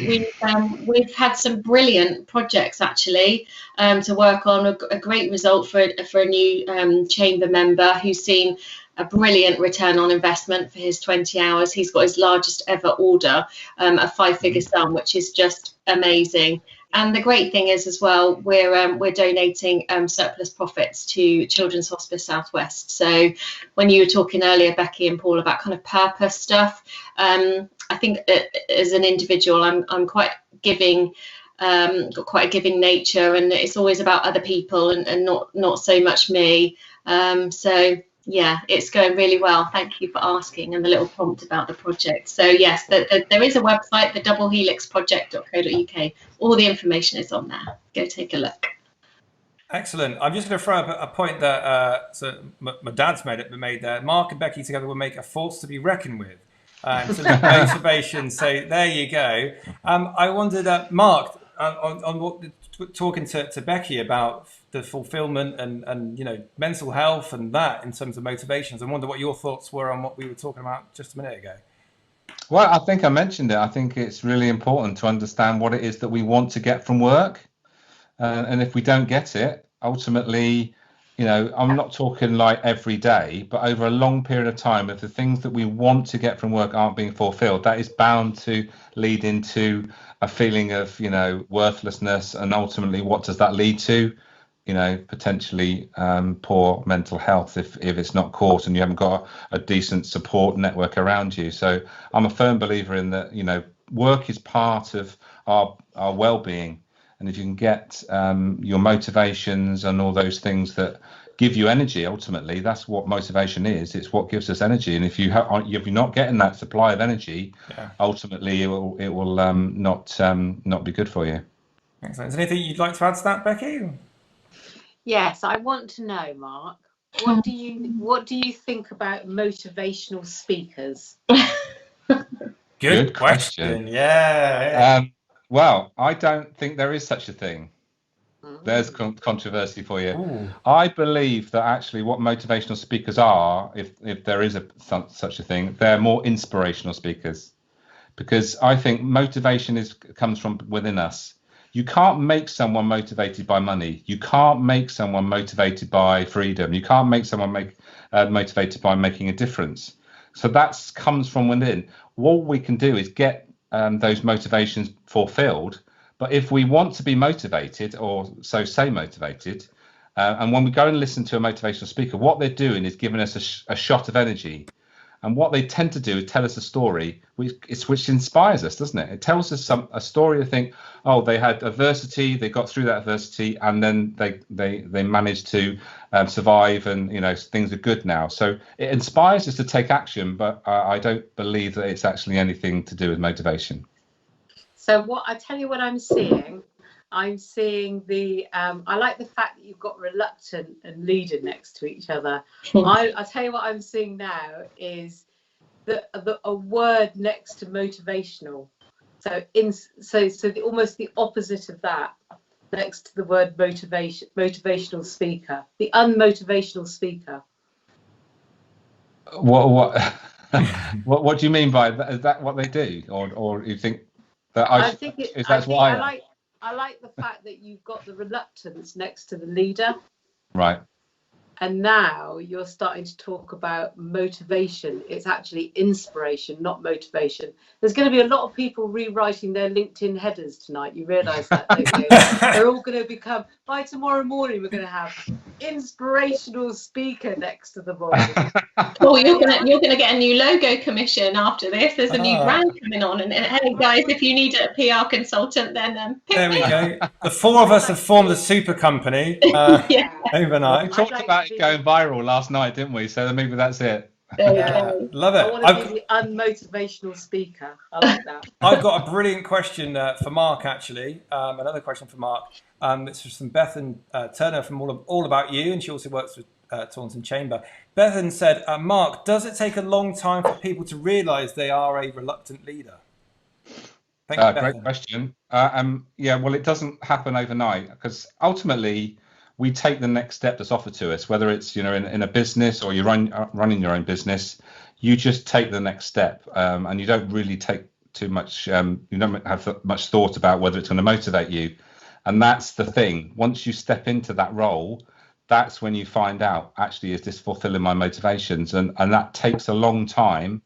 we've had some brilliant projects actually to work on. A great result for a new chamber member who's seen a brilliant return on investment for his 20 hours. He's got his largest ever order, a 5-figure sum, which is just amazing. And the great thing is as well, we're donating surplus profits to Children's Hospice South West. So when you were talking earlier, Becky and Paul, about kind of purpose stuff, I think as an individual, I'm quite giving, got quite a giving nature, and it's always about other people and not so much me. So yeah, it's going really well. Thank you for asking, and the little prompt about the project. So yes, there is a website, the doublehelixproject.co.uk. All the information is on there. Go take a look. Excellent. I'm just going to throw up a point that my dad's made there. Mark and Becky together will make a force to be reckoned with. So motivation. So there you go. I wondered, Mark, on what talking to Becky about the fulfillment and mental health and that in terms of motivations. I wonder what your thoughts were on what we were talking about just a minute ago. Well, I think I mentioned it. I think it's really important to understand what it is that we want to get from work. And if we don't get it, ultimately, I'm not talking like every day, but over a long period of time, if the things that we want to get from work aren't being fulfilled, that is bound to lead into a feeling of, worthlessness. And ultimately, what does that lead to? Potentially poor mental health if it's not caught and you haven't got a decent support network around you. So I'm a firm believer in that, work is part of our well-being. And if you can get your motivations and all those things that give you energy, ultimately, that's what motivation is. It's what gives us energy. And if you're not getting that supply of energy, ultimately, it will not be good for you. Excellent. Is there anything you'd like to add to that, Becky? Yes, I want to know, Mark. What do you think about motivational speakers? Good question. Yeah. Well, I don't think there is such a thing. There's controversy for you. Ooh. I believe that actually what motivational speakers are, if there is such a thing, they're more inspirational speakers, because I think motivation comes from within us. You can't make someone motivated by money. You can't make someone motivated by freedom. You can't make someone motivated by making a difference. So that comes from within. What we can do is get those motivations fulfilled. But if we want to be motivated, or say motivated, and when we go and listen to a motivational speaker, what they're doing is giving us a shot of energy. And what they tend to do is tell us a story which inspires us, doesn't it? It tells us a story to think, oh, they had adversity, they got through that adversity, and then they managed to survive, and things are good now. So it inspires us to take action, but I don't believe that it's actually anything to do with motivation. So what I tell you what I'm seeing the I like the fact that you've got reluctant and leader next to each other. I tell you what I'm seeing now is a word next to motivational. So almost the opposite of that, next to the word motivational speaker, the unmotivational speaker. What do you mean by that? Is that what they do, or you think that I like the fact that you've got the reluctance next to the leader, right? And now you're starting to talk about motivation. It's actually inspiration, not motivation. There's going to be a lot of people rewriting their LinkedIn headers tonight. You realise that, don't you? They're all going to become, by tomorrow morning, we're going to have inspirational speaker next to the body. Oh, you're gonna get a new logo commission after this. There's a new brand coming on, and hey guys, if you need a PR consultant, then there we go. The four of us have formed a super company overnight. We talked about it going viral last night, didn't we? So maybe that's it. There we go. Love it. I want to be the unmotivational speaker. I like that. I've got a brilliant question for Mark, actually. Another question for Mark. It's from Bethan Turner from All About You, and she also works with Taunton Chamber. Bethan said, Mark, does it take a long time for people to realise they are a reluctant leader? Great question. Well, it doesn't happen overnight, because ultimately we take the next step that's offered to us, whether it's in a business or you're running your own business. You just take the next step, and you don't really take too much. You don't have much thought about whether it's going to motivate you, and that's the thing. Once you step into that role, that's when you find out, actually, is this fulfilling my motivations? And that takes a long time.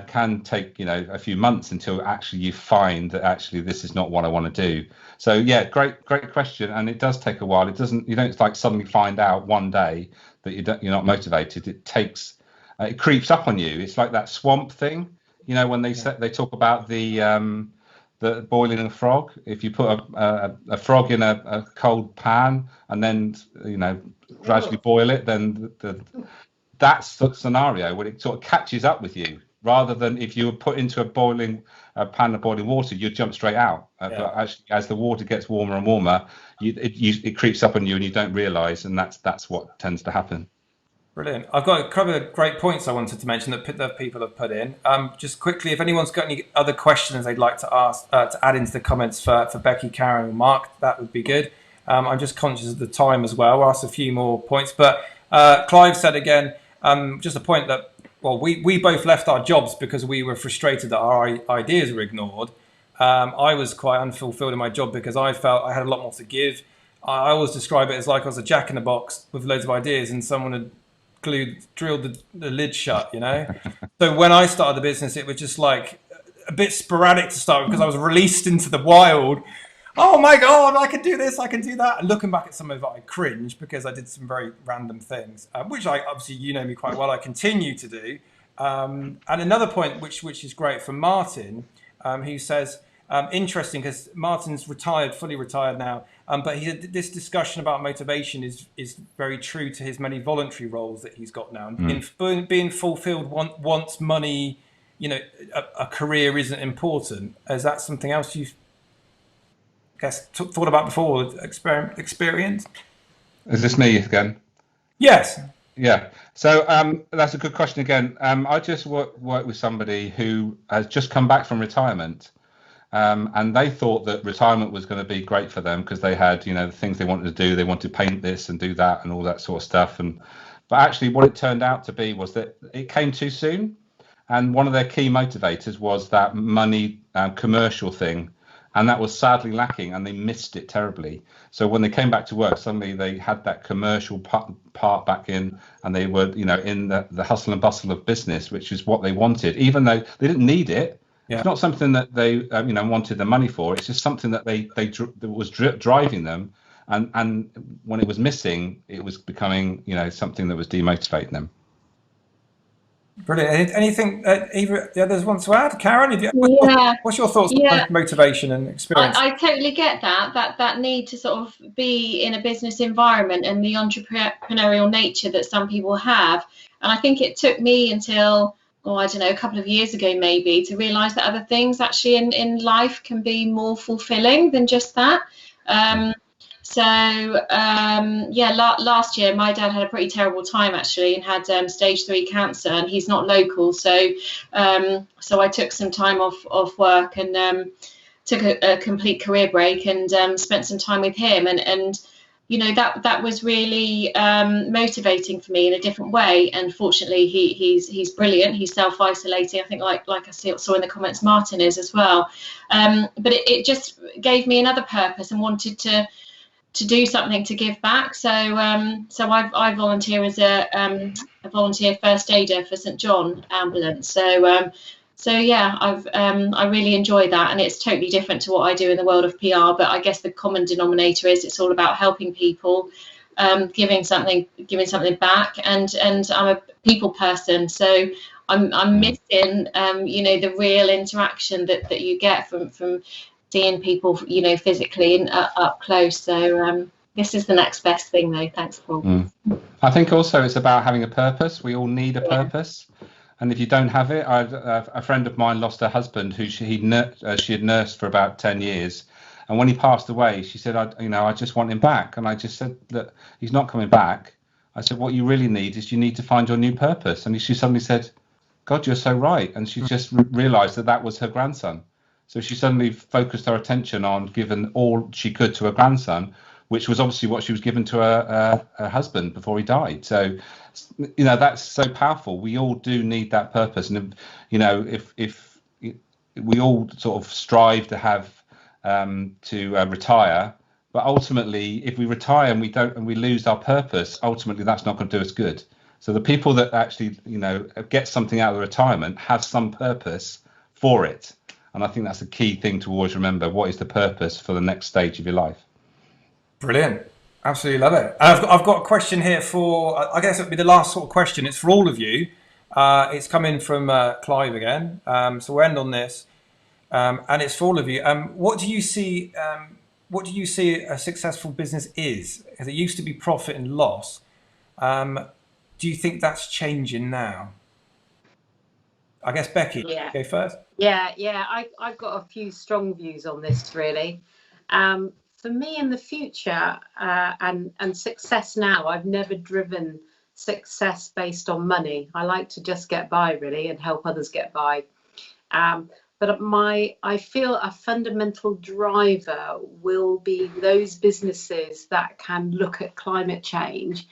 Can take a few months until actually you find that actually this is not what I want to do. So yeah, great question, and it does take a while. You don't like suddenly find out one day that you're not motivated. It takes it creeps up on you. It's like that swamp thing, when they talk about the boiling a frog. If you put a frog in a cold pan and then gradually boil it, then that's the scenario when it sort of catches up with you. Rather than if you were put into a pan of boiling water, you'd jump straight out. But actually, as the water gets warmer and warmer, it creeps up on you and you don't realise, and that's what tends to happen. Brilliant. I've got a couple of great points I wanted to mention that people have put in. Just quickly, if anyone's got any other questions they'd like to ask, to add into the comments for Becky, Karen, and Mark, that would be good. I'm just conscious of the time as well. I'll ask a few more points. But Clive said again, just a point that, well, we both left our jobs because we were frustrated that our ideas were ignored. I was quite unfulfilled in my job because I felt I had a lot more to give. I always describe it as like I was a jack in the box with loads of ideas and someone had drilled the lid shut, So when I started the business, it was just like a bit sporadic to start with because I was released into the wild. Oh my God, I can do this, I can do that. And looking back at some of it, I cringe because I did some very random things, which I obviously, me quite well, I continue to do. And another point, which is great, from Martin, who says, interesting, because Martin's fully retired now, but he said this discussion about motivation is very true to his many voluntary roles that he's got now. In being fulfilled once money, a career isn't important. Is that something else you've thought about before, experience? Is this me again? Yes. Yeah. So that's a good question again. I just worked with somebody who has just come back from retirement, and they thought that retirement was going to be great for them because they had, the things they wanted to do. They wanted to paint this and do that and all that sort of stuff. But actually, what it turned out to be was that it came too soon. And one of their key motivators was that money commercial thing. And that was sadly lacking, and they missed it terribly. So when they came back to work, suddenly they had that commercial part back in, and they were, in the hustle and bustle of business, which is what they wanted, even though they didn't need it. Yeah. It's not something that they, wanted the money for. It's just something that that was driving them, and when it was missing, it was becoming, something that was demotivating them. Brilliant. Anything either the others want to add? Karen, what's your thoughts on motivation and experience? I totally get that need to sort of be in a business environment and the entrepreneurial nature that some people have. And I think it took me until I don't know, a couple of years ago maybe, to realise that other things actually in life can be more fulfilling than just that. Last year my dad had a pretty terrible time actually, and had stage 3 cancer, and he's not local, so I took some time off work, and took a complete career break, and spent some time with him, and you know, that was really motivating for me in a different way. And fortunately he's brilliant. He's self-isolating, I think, like I saw in the comments Martin is as well, but it just gave me another purpose, and wanted to do something to give back. So I volunteer as a volunteer first aider for St John ambulance. So yeah, I really enjoy that, and it's totally different to what I do in the world of PR. But I guess the common denominator is it's all about helping people, giving something back, and I'm a people person, so I'm missing you know, the real interaction that you get from seeing people, you know, physically and up close. So this is the next best thing, though. Thanks, Paul. I think also it's about having a purpose. We all need a purpose. And if you don't have it, a friend of mine lost her husband, who she had nursed for about 10 years. And when he passed away, she said, I just want him back. And I just said that he's not coming back. I said, what you really need is you need to find your new purpose. And she suddenly said, God, you're so right. And she just realised that was her grandson. So she suddenly focused her attention on giving all she could to her grandson, which was obviously what she was given to her husband before he died. So, you know, that's so powerful. We all do need that purpose. And, you know, if we all sort of strive to have to retire, but ultimately, if we retire and we lose our purpose, ultimately that's not going to do us good. So the people that actually, you know, get something out of the retirement have some purpose for it. And I think that's a key thing to always remember. What is the purpose for the next stage of your life? Brilliant. Absolutely love it. And I've got a question here for, I guess it'll be the last sort of question. It's for all of you. It's coming from Clive again. So we'll end on this. And it's for all of you. What do you see a successful business is? Because it used to be profit and loss. Do you think that's changing now? I guess Becky, go first. Yeah, I've got a few strong views on this, really. For me in the future, and success now, I've never driven success based on money. I like to just get by, really, and help others get by. But I feel a fundamental driver will be those businesses that can look at climate change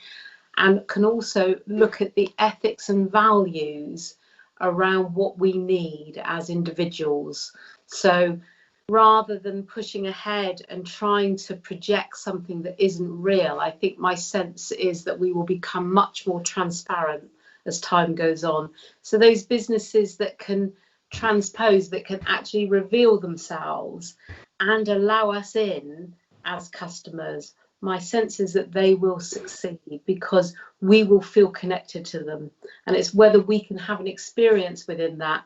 and can also look at the ethics and values around what we need as individuals. So rather than pushing ahead and trying to project something that isn't real, I think my sense is that we will become much more transparent as time goes on. So those businesses that can transpose, that can actually reveal themselves and allow us in as customers, my sense is that they will succeed because we will feel connected to them. And it's whether we can have an experience within that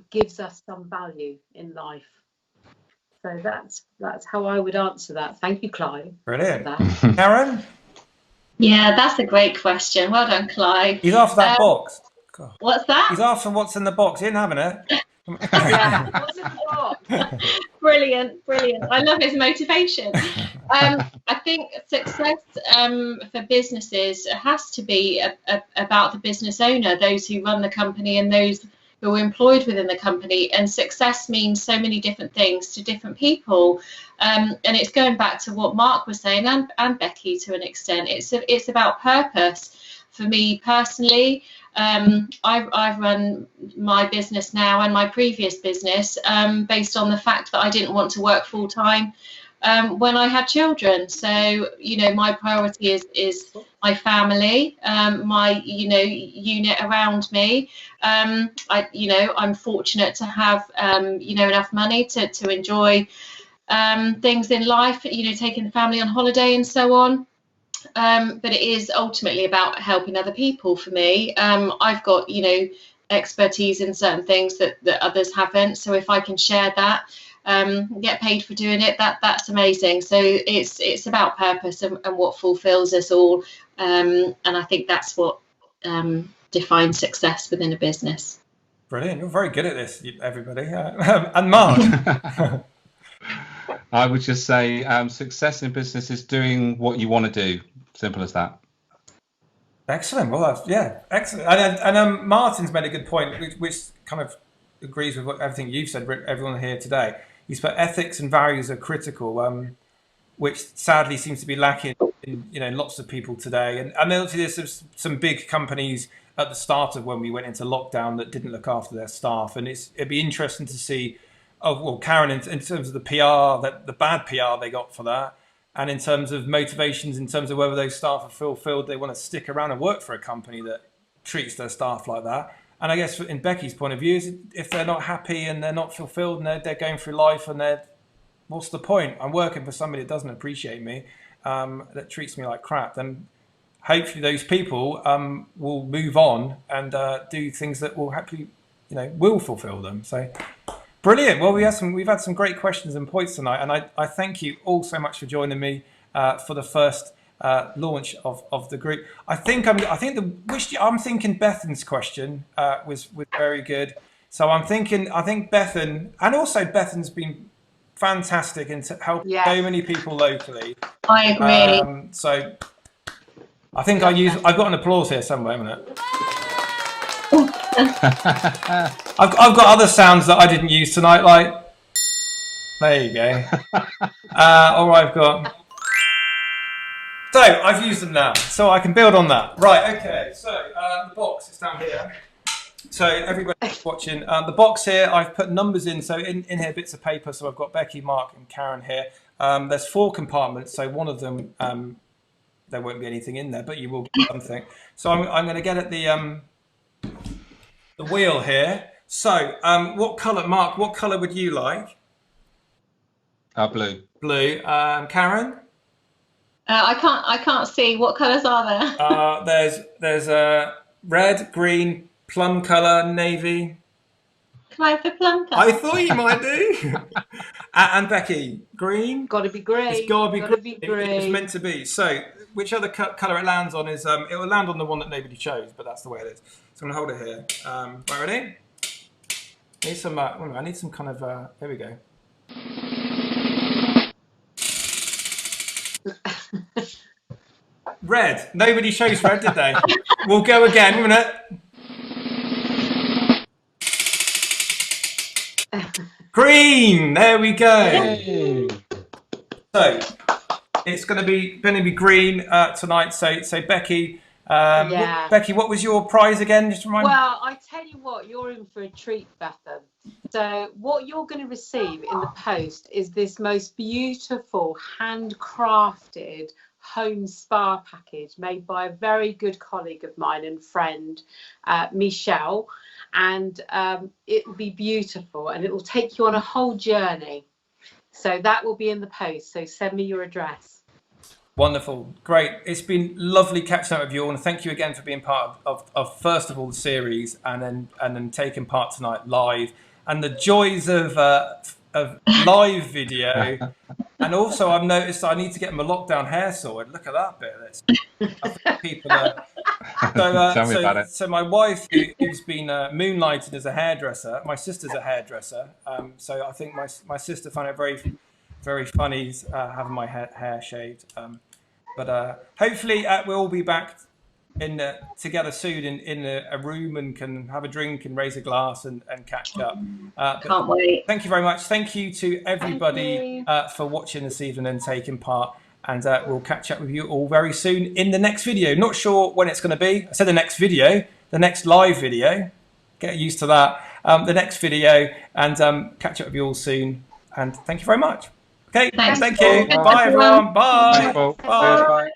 gives us some value in life. So that's how I would answer that. Thank you, Clive. Brilliant. Karen? Yeah, that's a great question. Well done, Clive. He's after that box. God. What's that? He's after what's in the box. He ain't having it. Yeah, what's in the box? Brilliant. I love his motivation. I think success for businesses has to be about the business owner, those who run the company and those who are employed within the company. And success means so many different things to different people. And it's going back to what Mark was saying and Becky to an extent. It's about purpose. For me personally, I've run my business now and my previous business based on the fact that I didn't want to work full time when I had children. So, you know, my priority is my family, my, you know, unit around me. I'm fortunate to have, enough money to enjoy things in life, you know, taking the family on holiday and so on. But it is ultimately about helping other people for me. I've got, you know, expertise in certain things that others haven't. So if I can share that, get paid for doing it, that's amazing. So it's about purpose and what fulfills us all. And I think that's what defines success within a business. Brilliant. You're very good at this, everybody. And Mark? I would just say success in business is doing what you want to do. Simple as that. Excellent. Well, yeah, excellent. And Martin's made a good point, which kind of agrees with everything you've said, everyone here today. He's put ethics and values are critical, which sadly seems to be lacking in lots of people today. And obviously there's some big companies at the start of when we went into lockdown that didn't look after their staff, and it'd be interesting to see. Oh well, Karen, in terms of the PR, the bad PR they got for that, and in terms of motivations, in terms of whether those staff are fulfilled, they want to stick around and work for a company that treats their staff like that. And I guess in Becky's point of view, is if they're not happy and they're not fulfilled and they're going through life and what's the point? I'm working for somebody that doesn't appreciate me, that treats me like crap. Then hopefully those people will move on and do things that will happily, will fulfill them. So brilliant. Well, we've had some great questions and points tonight, and I thank you all so much for joining me for the first launch of the group. I'm thinking Bethan's question was very good. So I think Bethan, and also Bethan's been fantastic in helping so many people locally. I agree. So I think I've got an applause here somewhere, haven't I? I've got other sounds that I didn't use tonight, like there you go. Or I've got. So I've used them now, so I can build on that. Right, okay. So the box is down here. So everybody watching, the box here, I've put numbers in. So in here, bits of paper. So I've got Becky, Mark, and Karen here. There's 4 compartments. So one of them, there won't be anything in there, but you will get something. So I'm going to get at the wheel here. So what colour, Mark? What colour would you like? Blue. Blue. Karen? I can't see. What colours are there? There's red, green, plum colour, navy. Can I have the plum colour? I thought you might do. And Becky, green. Got to be grey. It's got to be green. grey. It's meant to be. So which other colour it lands on is it will land on the one that nobody chose, but that's the way it is. So I'm gonna hold it here. Right, ready? Need some. I need some kind of. There we go. Red. Nobody chose red, did they? We'll go again. A minute. Green. There we go. Yay. So it's going to be green tonight. So Becky. Becky, what was your prize again? Just remind me. Well, I tell you what, you're in for a treat, Bethan. So what you're going to receive in the post is this most beautiful handcrafted home spa package made by a very good colleague of mine and friend, Michelle, and it will be beautiful and it will take you on a whole journey. So that will be in the post. So send me your address. Wonderful, great. It's been lovely catching up with you all, and thank you again for being part of first of all the series, and then taking part tonight live, and the joys of live video. And also, I've noticed I need to get my lockdown hair sorted. Look at that bit. I think people are. Tell me about it. So my wife, who's been moonlighted as a hairdresser, my sister's a hairdresser. So I think my sister found it very funny having my hair shaved. But hopefully we'll all be back together soon in a room and can have a drink and raise a glass and catch up. Can't wait. Thank you very much. Thank you to everybody for watching this evening and taking part. And we'll catch up with you all very soon in the next video. Not sure when it's going to be. I said the next video, the next live video. Get used to that. The next video, and catch up with you all soon. And thank you very much. Okay, Thanks. thank you. Bye, Bye, everyone. everyone. Bye. Bye. Bye.